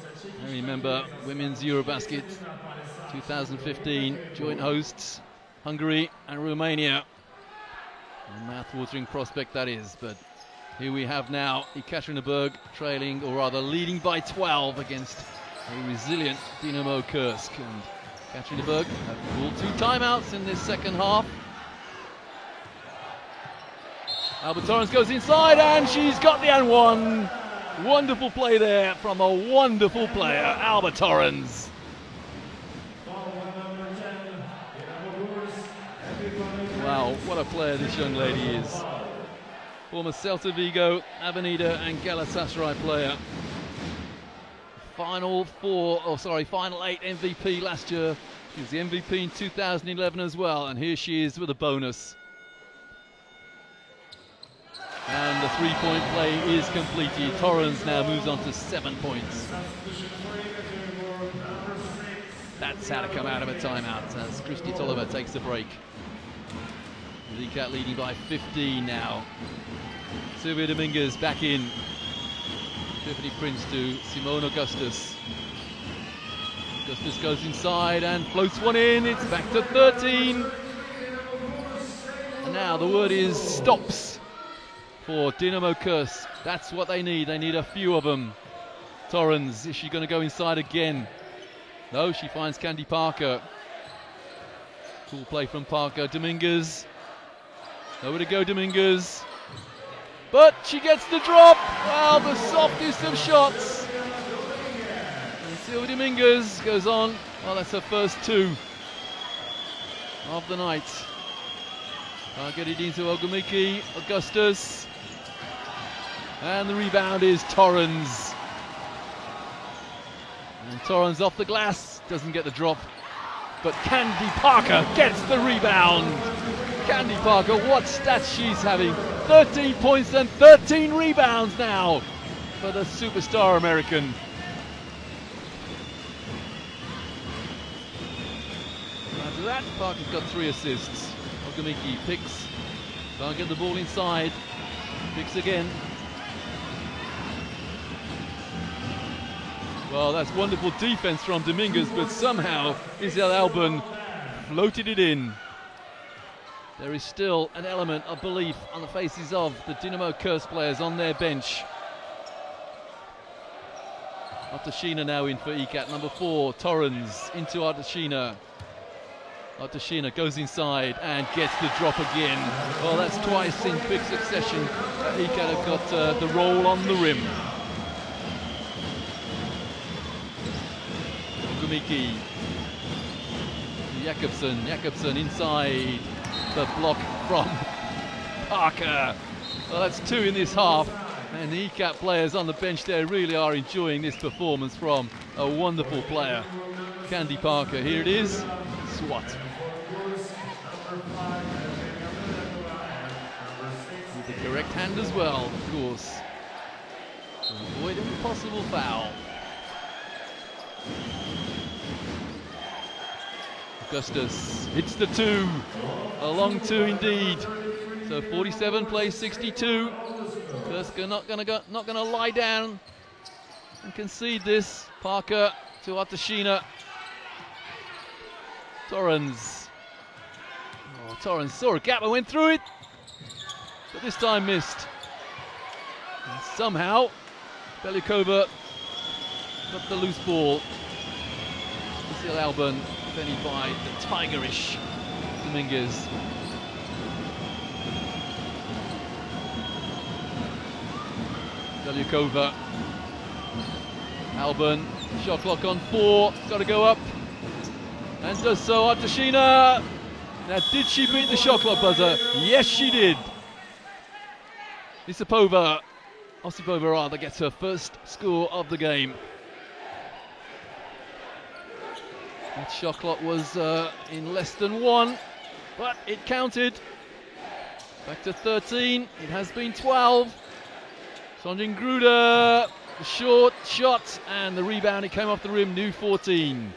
I remember Women's Eurobasket 2015, joint hosts Hungary and Romania. A mouth-watering prospect that is, but here we have now Ekaterinburg trailing, or rather leading by 12 against a resilient Dinamo Kursk. And Ekaterinburg have called 2 timeouts in this second half. Alba Torrens goes inside and she's got the and-one. Wonderful play there from a wonderful player, Alba Torrens. Wow, what a player this young lady is. Former Celta Vigo, Avenida and Galatasaray player. Final 8 MVP last year. She was the MVP in 2011 as well, and here she is with a bonus. And the 3-point play is completed. Torrens now moves on to 7 points. That's how to come out of a timeout as Christy Tolliver takes the break. Ekat leading by 15 now. Silvia Dominguez back in. Tiffany Prince to Simone Augustus. Augustus goes inside and floats one in. It's back to 13. And now the word is stops for Dinamo Kursk. That's what they need. They need a few of them. Torrens, is she going to go inside again? No, she finds Candy Parker. Cool play from Parker. Dominguez. Nowhere to go, Dominguez. But she gets the drop. Well, the softest of shots. And Silvia Dominguez goes on. Well, that's her first 2 of the night. Can't get it into Ogumiki. Augustus. And the rebound is Torrens. And Torrens off the glass. Doesn't get the drop. But Candy Parker gets the rebound. Candy Parker, what stats she's having. 13 points and 13 rebounds now for the superstar American. After that, Parker's got 3 assists. Ogumiki picks. Can't get the ball inside. Picks again. Well, that's wonderful defense from Dominguez, but somehow Isel Alban floated it in. There is still an element of belief on the faces of the Dinamo Kursk players on their bench. Artashina now in for Ekat, number 4, Torrens into Artashina. Artashina goes inside and gets the drop again. Well, that's twice in quick succession. Ekat have got the roll on the rim. Ogumiki. Jakobsen inside. The block from Parker. Well, that's 2 in this half. And the ECAT players on the bench there really are enjoying this performance from a wonderful player. Candy Parker, here it is. Swat. With the correct hand as well, of course. To avoid any possible foul. Augustus hits the 2. A long 2 indeed. So 47 plays 62. Kursk not gonna lie down and concede this. Parker to Artashina. Torrens. Oh, Torrens saw a gap and went through it, but this time missed. And somehow Belikova got the loose ball. Isel Alban defended by the tigerish Dominguez. Belikova. Alban, shot clock on 4, got to go up. And does so, Artashina. Now, did she beat the shot clock buzzer? Yes, she did. Osipova rather gets her first score of the game. That shot clock was in less than 1, but it counted. Back to 13, it has been 12. Sonjin Gruder, the short shot, and the rebound, it came off the rim, new 14.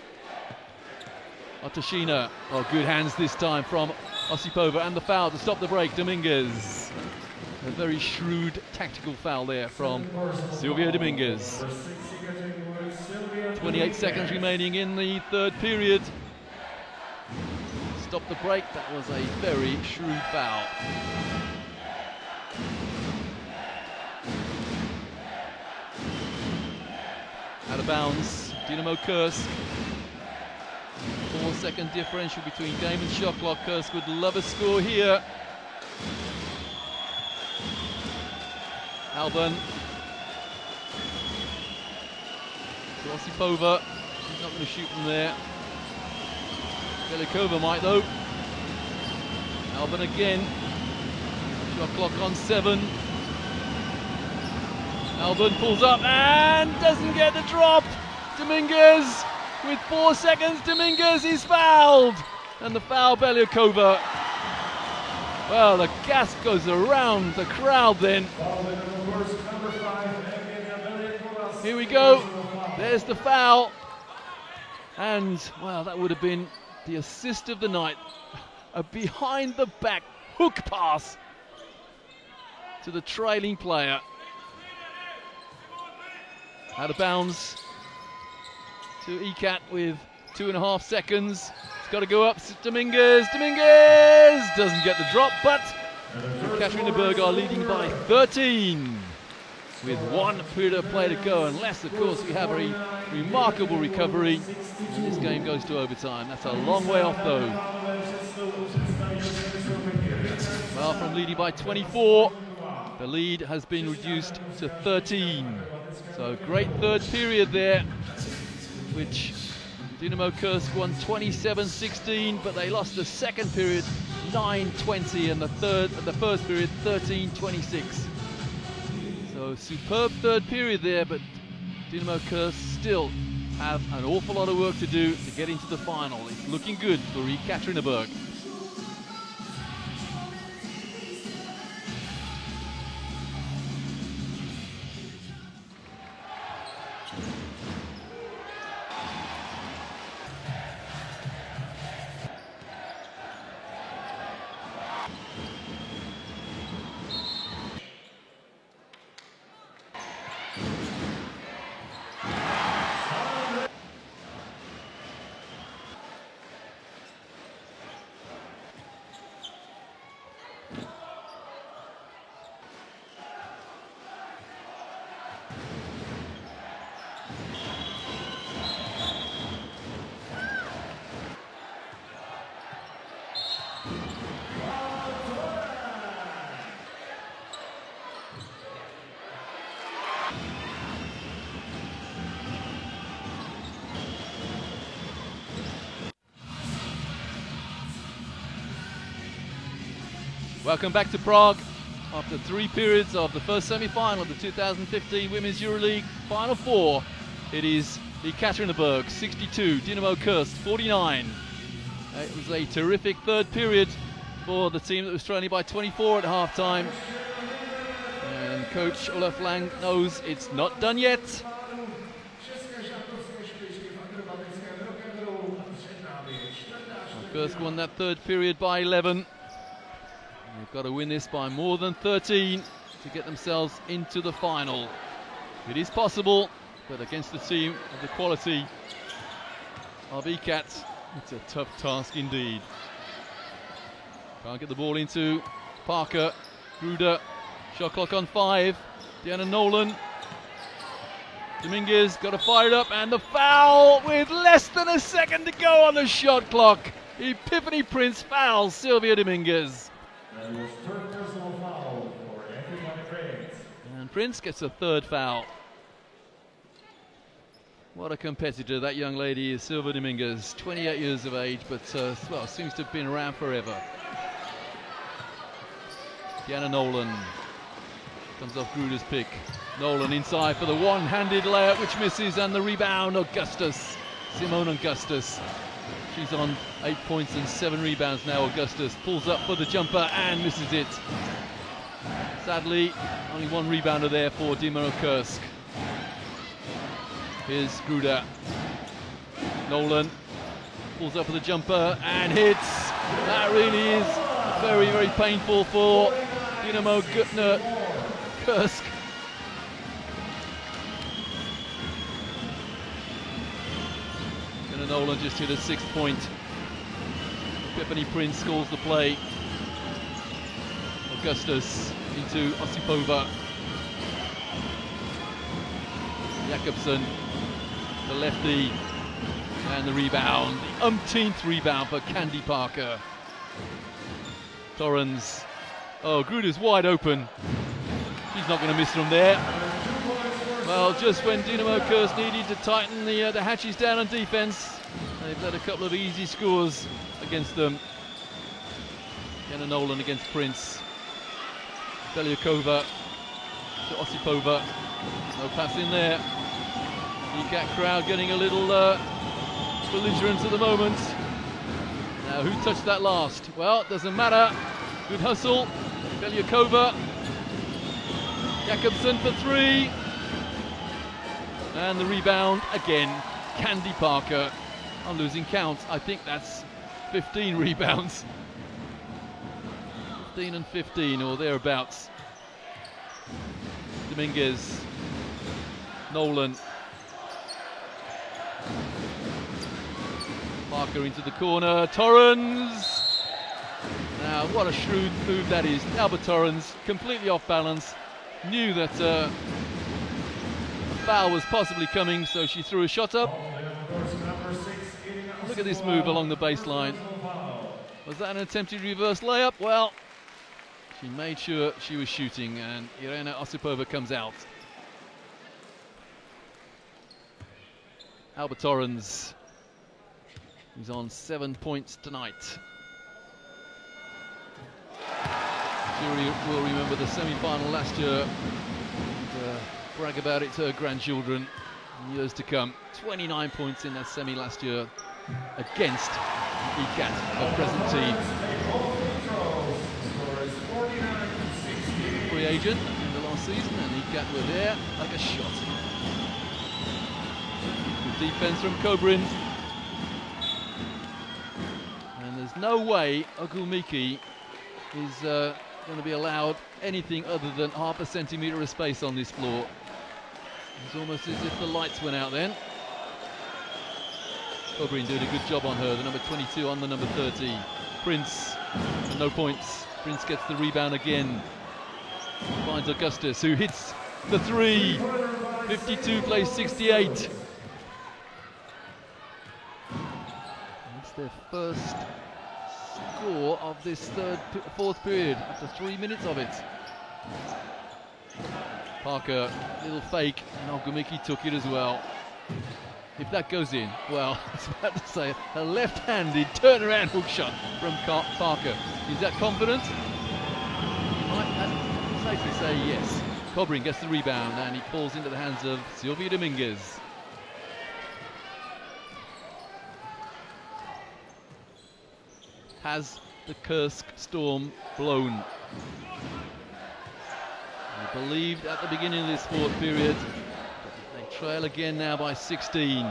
Artashina, oh, good hands this time from Osipova, and the foul to stop the break, Dominguez. A very shrewd tactical foul there from Silvia Dominguez. 28 seconds remaining in the third period. Stop the break, that was a very shrewd foul. Out of bounds, Dinamo Kursk. 4-second differential between game and shot clock. Kursk would love a score here. Alban. To Osipova. She's not going to shoot from there. Belikova might though. Alban again. Shot clock on 7. Alban pulls up and doesn't get the drop. Dominguez with 4 seconds. Dominguez is fouled. And the foul, Belikova. Well, the gas goes around the crowd then. Here we go. There's the foul. And, well, that would have been the assist of the night. A behind the back hook pass to the trailing player. Out of bounds to Ekat with 2.5 seconds. It's got to go up. Dominguez. Dominguez doesn't get the drop, but Ekaterinburg are leading by 13. with 1 period of play to go, unless of course we have a remarkable recovery and this game goes to overtime. That's a long way off though. Well, from leading by 24, the lead has been reduced to 13. So great third period there, which Dinamo Kursk won 27-16, but they lost the second period 9-20 and the first period 13-26. So superb third period there, but Dinamo Kursk still have an awful lot of work to do to get into the final. It's looking good for Ekaterinburg. Welcome back to Prague. After 3 periods of the first semi-final of the 2015 Women's EuroLeague Final Four, it is Ekaterinburg 62, Dinamo Kursk 49. It was a terrific third period for the team that was trailing by 24 at half-time. And coach Olaf Lang knows it's not done yet. Kursk won that third period by 11. They've got to win this by more than 13 to get themselves into the final. It is possible, but against the team of the quality of Ekat, it's a tough task indeed. Can't get the ball into Parker, Gruder, shot clock on 5, Deanna Nolan. Dominguez got to fire it up, and the foul with less than a second to go on the shot clock. Epiphany Prince fouls Sylvia Dominguez. And Prince gets a third foul. What a competitor that young lady is, Sylvia Dominguez, 28 years of age, but well, seems to have been around forever. Deanna Nolan comes off Gruder's pick. Nolan inside for the one-handed layup, which misses, and the rebound, Augustus. Simone Augustus. She's on 8 points and 7 rebounds now. Augustus pulls up for the jumper and misses it. Sadly, only 1 rebounder there for Dinamo Kursk. Here's Gruder. Nolan pulls up for the jumper and hits. That really is very, very painful for Dinamo Kursk. Nolan just hit a 6th point. Epiphany Prince scores the play. Augustus into Osipova. Jakobsen, the lefty, and the rebound. The umpteenth rebound for Candy Parker. Torrens. Oh, Gruder's wide open. She's not going to miss from there. Well, just when Dinamo Kursk needed to tighten the hatches down on defense, they've let a couple of easy scores against them. Deanna Nolan against Prince. Belyakova to Osipova. No pass in there. Ekat crowd getting a little belligerent at the moment. Now, who touched that last? Well, it doesn't matter. Good hustle. Belyakova. Jakobsen for 3. And the rebound again, Candy Parker. I'm losing count. I think that's 15 rebounds. 15 and 15 or thereabouts. Dominguez. Nolan. Parker into the corner. Torrens. Now, what a shrewd move that is. Albert Torrens, completely off balance. Knew that foul was possibly coming, so she threw a shot up. Look at this move along the baseline. Was that an attempted reverse layup? Well, she made sure she was shooting, and Irena Osipova comes out. Alba Torrens is on 7 points tonight. She will remember the semi-final last year and brag about it to her grandchildren in years to come. 29 points in that semi last year against Ekat, her present team. Free agent in the last season, and Ekat were there like a shot. Good defense from Kobrin. And there's no way Ogumiki is going to be allowed anything other than half a centimetre of space on this floor. It's almost as if the lights went out then. Kobrin doing a good job on her, the number 22 on the number 30. Prince, and no points. Prince gets the rebound again. Finds Augustus, who hits the three. 52 plays 68. That's their first score of this fourth period after 3 minutes of it. Parker, little fake, and Ogumiki took it as well. If that goes in, well, I was about to say a left-handed turnaround hook shot from Parker. Is that confident? I'd safely say yes. Kobrin gets the rebound and he falls into the hands of Silvia Dominguez. Has the Kursk storm blown? We believed at the beginning of this fourth period. They trail again now by 16.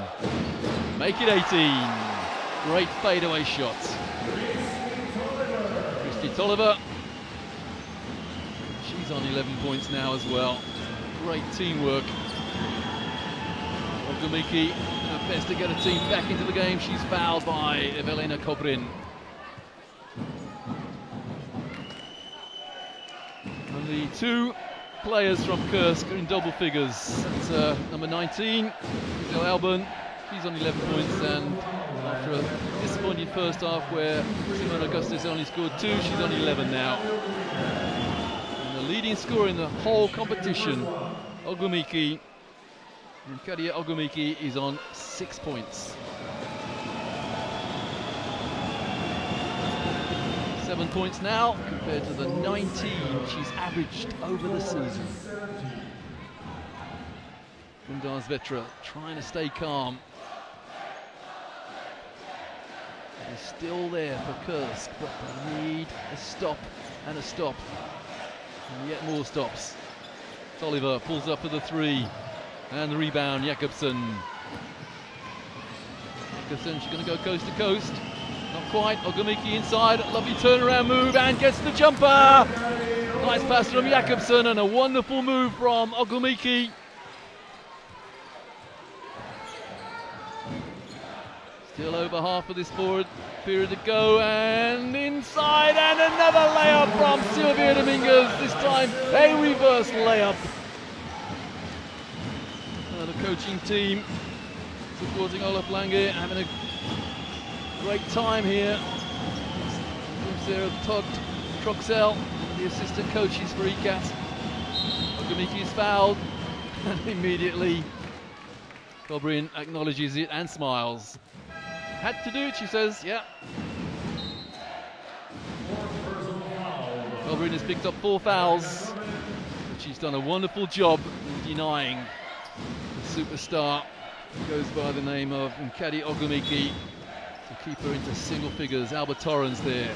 Make it 18. Great fadeaway shot. Christy Tolliver. She's on 11 points now as well. Great teamwork. Ogumiki, her best to get a team back into the game. She's fouled by Evelina Kobrin. And the two players from Kursk are in double figures. That's number 19, Giselle Alban. She's on 11 points, and after a disappointing first half where Simone Augustus only scored 2, she's on 11 now. And the leading scorer in the whole competition, Ogumiki, and Kadia Ogumiki is on 6 points. 7 points now compared to the 19 she's averaged over the season. Gundars Vetra trying to stay calm. It is still there for Kursk, but they need a stop and a stop. And yet more stops. Tolliver pulls up for the three. And the rebound, Jakobsen. Jakobsen, she's going to go coast to coast. Not quite. Ogumiki inside. Lovely turnaround move and gets the jumper. Nice pass from Jakobsen and a wonderful move from Ogumiki. Still over half of this forward period to go, and inside, and another layup from Silvia Dominguez. This time a reverse layup. The coaching team supporting Olaf Lange having a great time here. Sarah Todd Troxell, the assistant coaches for Ekat. Ogumiki is fouled, and immediately Kobrin acknowledges it and smiles. Had to do it, she says, yeah. Kobrin has picked up 4 fouls, but she's done a wonderful job in denying the superstar who goes by the name of Nkadi Ogumiki to keep her into single figures. Alba Torrens there.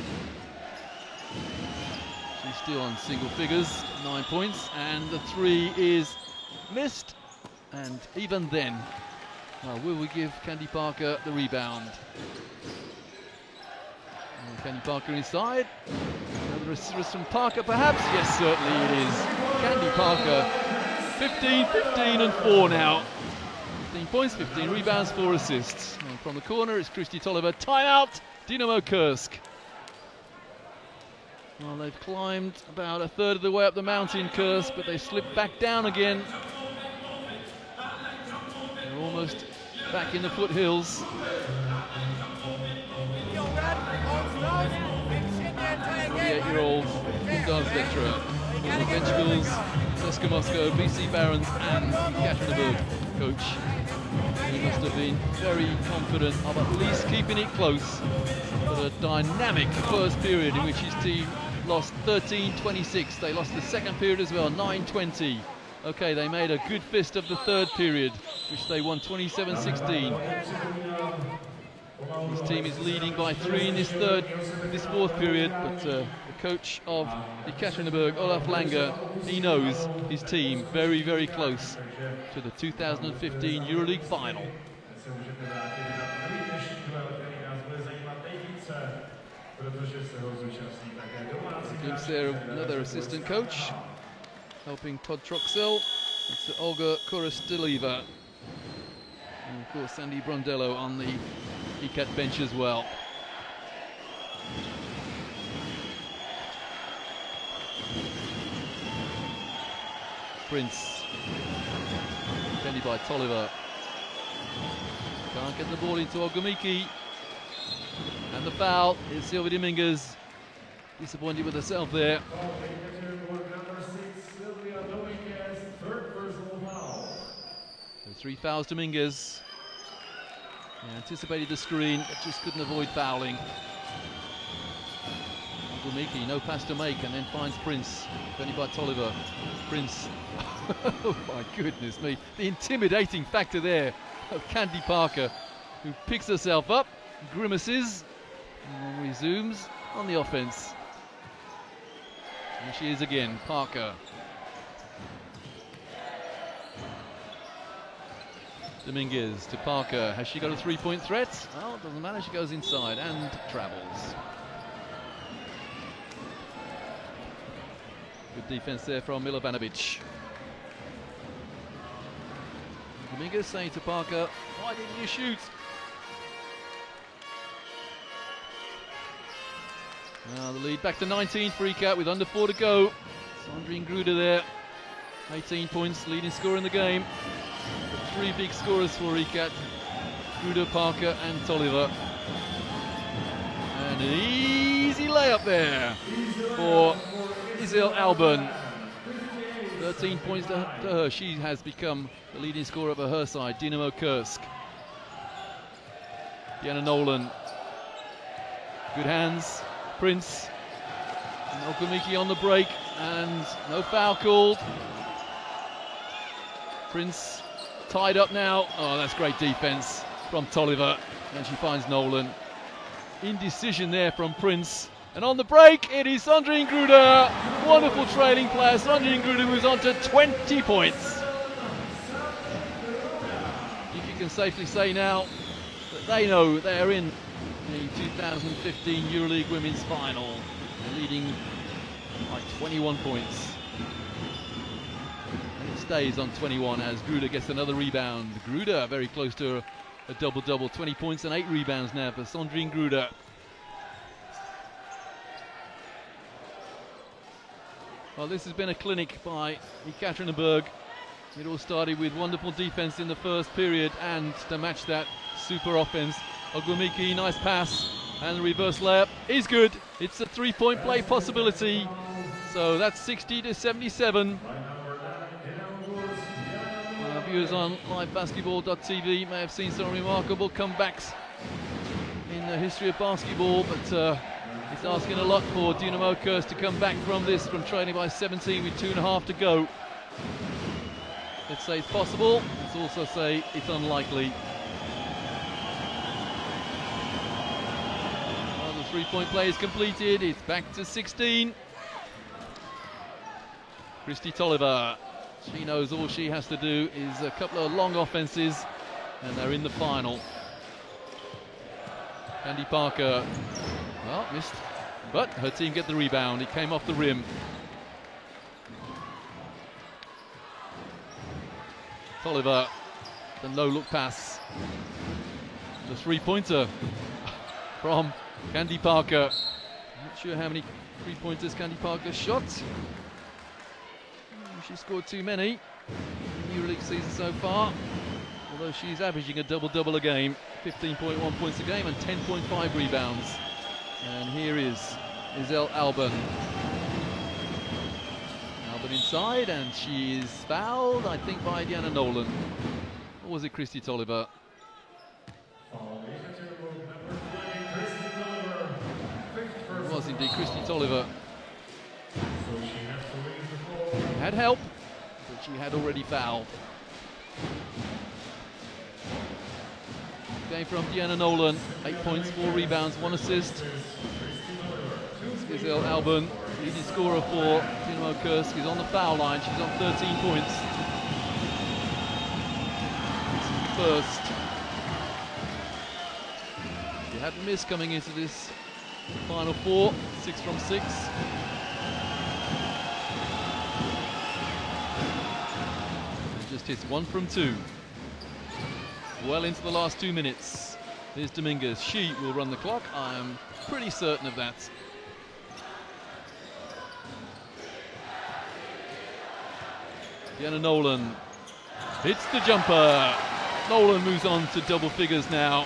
She's still on single figures, 9 points, and the three is missed. And even then, will we give Candy Parker the rebound? Candy Parker inside. Another assist from Parker, perhaps? Yes, certainly it is. Candy Parker, 15 and 4 now. 15 points, 15 rebounds, 4 assists. And from the corner, it's Christy Tolliver. Timeout, Dinamo Kursk. Well, they've climbed about a third of the way up the mountain, Kursk, but they slipped back down again. We're almost back in the foothills. 28-year-old dance lecturer. Benchvilles, CSKA Moscow, BC Barons and Ekaterinburg coach. He must have been very confident of at least keeping it close. But a dynamic first period in which his team lost 13-26. They lost the second period as well, 9-20. Okay, they made a good fist of the third period, which they won 27-16. His team is leading by 3 in this fourth period, but the coach of Ekaterinburg, Olaf Langer, he knows his team very, very close to the 2015 EuroLeague Final. A glimpse there of another assistant coach helping Podtroxel. It's Olga Korosteleva. And of course Sandy Brondello on the Ekat bench as well. Prince, defended by Tolliver. Can't get the ball into Ogumiki. And the foul is Silvia Dominguez. Disappointed with herself there. So 3 fouls Dominguez. Yeah, anticipated the screen, but just couldn't avoid fouling. Ogumiki, no pass to make, and then finds Prince. Defended by Tolliver. Prince. Oh my goodness me. The intimidating factor there of Candy Parker, who picks herself up, grimaces, and then resumes on the offense. And she is again, Parker. Dominguez to Parker. Has she got a 3-point threat? Well, it doesn't matter. She goes inside and travels. Good defense there from Milovanovic. Dominguez saying to Parker, why didn't you shoot? Now the lead back to 19 for Ekat with under 4 to go. Sandrine Gruder there, 18 points, leading scorer in the game. The 3 big scorers for Ekat, Gruder, Parker and Tolliver. And an easy layup there for Isil Alban. 13 points to her. She has become the leading scorer of her side, Dinamo Kursk. Deanna Nolan. Good hands. Prince. And Ogumiki on the break. And no foul called. Prince tied up now. Oh, that's great defense from Tolliver. And she finds Nolan. Indecision there from Prince. And on the break, it is Sandrine Gruder. Wonderful trailing player. Sandrine Gruder moves on to 20 points. I think you can safely say now that they know they're in the 2015 EuroLeague Women's Final. They're leading by 21 points. And it stays on 21 as Gruder gets another rebound. Gruder very close to a double-double. 20 points and 8 rebounds now for Sandrine Gruder. Well, this has been a clinic by Ekaterinburg. It all started with wonderful defense in the first period, and to match that, super offense. Ogumiki, nice pass, and the reverse layup is good. It's a 3-point play possibility. So that's 60-77. Viewers on livebasketball.tv may have seen some remarkable comebacks in the history of basketball, but it's asking a lot for Dinamo Kursk to come back from this, from trailing by 17 with 2.5 to go. Let's say it's possible. Let's also say it's unlikely. Well, the 3-point play is completed. It's back to 16. Christy Tolliver. She knows all she has to do is a couple of long offenses, and they're in the final. Candy Parker. Well, missed, but her team get the rebound. It came off the rim. Tolliver, the no-look pass. The 3-pointer from Candy Parker. Not sure how many 3-pointers Candy Parker shot. She scored too many in the EuroLeague season so far. although she's averaging a double-double a game, 15.1 points a game and 10.5 rebounds. And here is Isel Alban. Alban inside, and she is fouled, I think, by Diana Nolan. Or was it Christy Tolliver? It was indeed Christy Tolliver. She had help, but she had already fouled. Game from Diana Nolan, 8 points, 4 rebounds, 1 assist. Isel Alban, leading scorer for Dinamo Kursk, is on the foul line. She's on 13 points. This is the first. She hadn't missed coming into this Final Four, 6 from 6. And just hits 1 from 2. Well into the last 2 minutes. Here's Dominguez. She will run the clock. I am pretty certain of that. Diana Nolan hits the jumper. Nolan moves on to double figures now.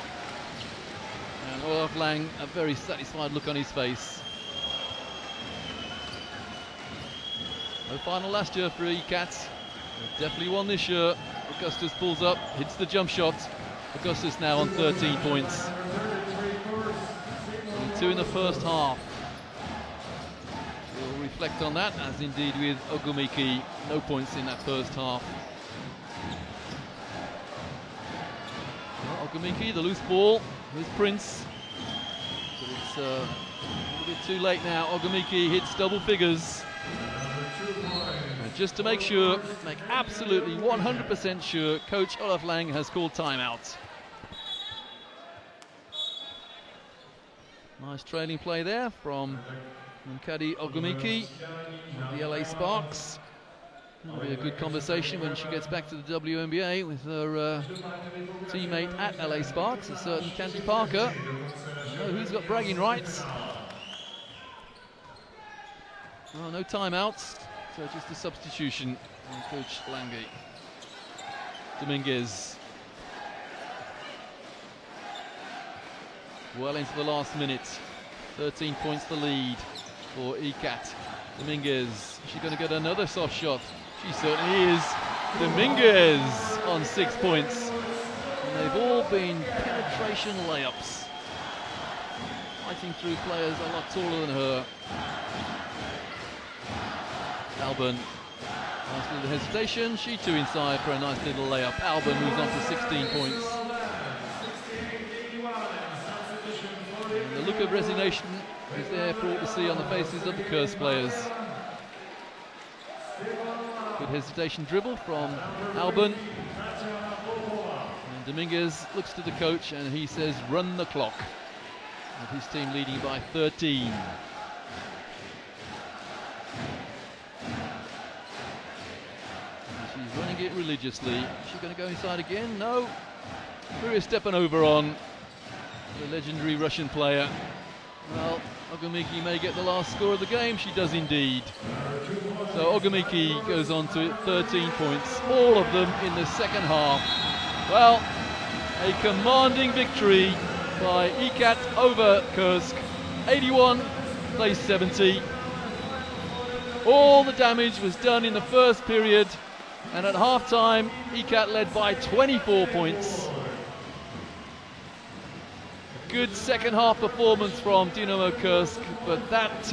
And Olaf Lang, a very satisfied look on his face. No final last year for ECAT. Definitely won this year. Augustus pulls up, hits the jump shot. Augustus now on 13 points. And 2 in the first half. We'll reflect on that, as indeed with Ogumiki. No points in that first half. Well, Ogumiki, the loose ball. Here's Prince. But it's a little bit too late now. Ogumiki hits double figures. Just to make sure, make absolutely 100% sure, Coach Olaf Lang has called timeout. Nice trailing play there from Nkadi Ogumiki of the LA Sparks. That'll be a good conversation when she gets back to the WNBA with her teammate at LA Sparks, a certain Candy Parker. Oh, who's got bragging rights? Oh, no timeouts. So just a substitution on Coach Lange. Dominguez. Well into the last minute. 13 points the lead for ECAT. Dominguez. Is she going to get another soft shot? She certainly is. Dominguez on 6 points. And they've all been penetration layups. Fighting through players a lot taller than her. Alban, nice little hesitation. She too inside for a nice little layup. Alban moves on to 16 points. And the look of resignation is there for all to see on the faces of the Kursk players. Good hesitation dribble from Alban. And Dominguez looks to the coach and he says, run the clock. With his team leading by 13. She's running it religiously. Is she going to go inside again? No. Maria Stepanova on, the legendary Russian player. Well, Ogumiki may get the last score of the game. She does indeed. So Ogumiki goes on to 13 points, all of them in the second half. Well, a commanding victory by ECAT over Kursk. 81 plays 70. All the damage was done in the first period. And at half-time, ECAT led by 24 points. Good second-half performance from Dinamo Kursk, but that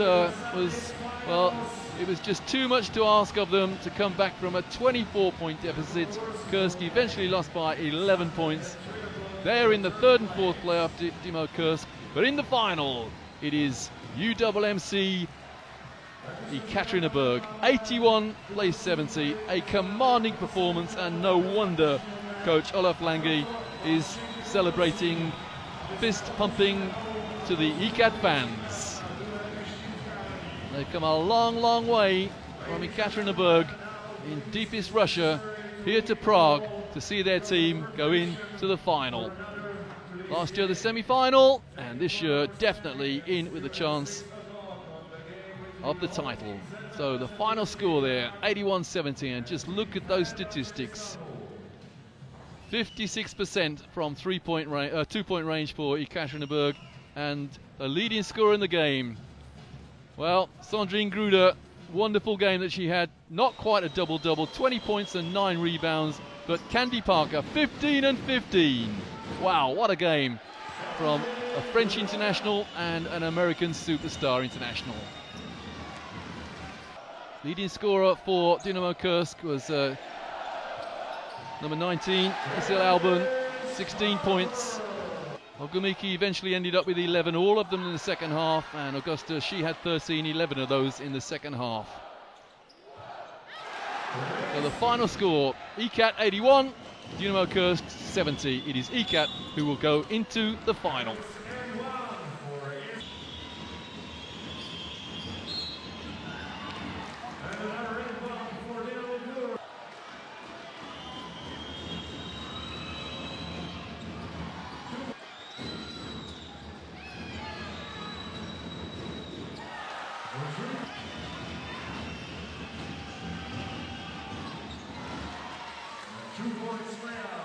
was, well, it was just too much to ask of them to come back from a 24-point deficit. Kursk eventually lost by 11 points. They're in the third and fourth playoff, Dinamo Kursk, but in the final, it is UMMC Ekaterinburg. 81 plays 70, a commanding performance, and no wonder Coach Olaf Lange is celebrating, fist pumping to the ECAT fans. They've come a long, long way from Ekaterinburg in deepest Russia here to Prague to see their team go into the final. Last year the semi-final, and this year definitely in with a chance of the title. So the final score there, 81-70, and just look at those statistics. 56% from 2-point range for Ekaterinburg, and a leading scorer in the game. Well, Sandrine Gruder, wonderful game that she had. Not quite a double-double, 20 points and 9 rebounds, but Candy Parker, 15 and 15. Wow, what a game from a French international and an American superstar international. Leading scorer for Dinamo Kursk was number 19, Isil Albon, 16 points. Ogumiki eventually ended up with 11, all of them in the second half, and Augusta, she had 13, 11 of those in the second half. So the final score, Ekat 81, Dinamo Kursk 70. It is Ekat who will go into the final. Two-point slam.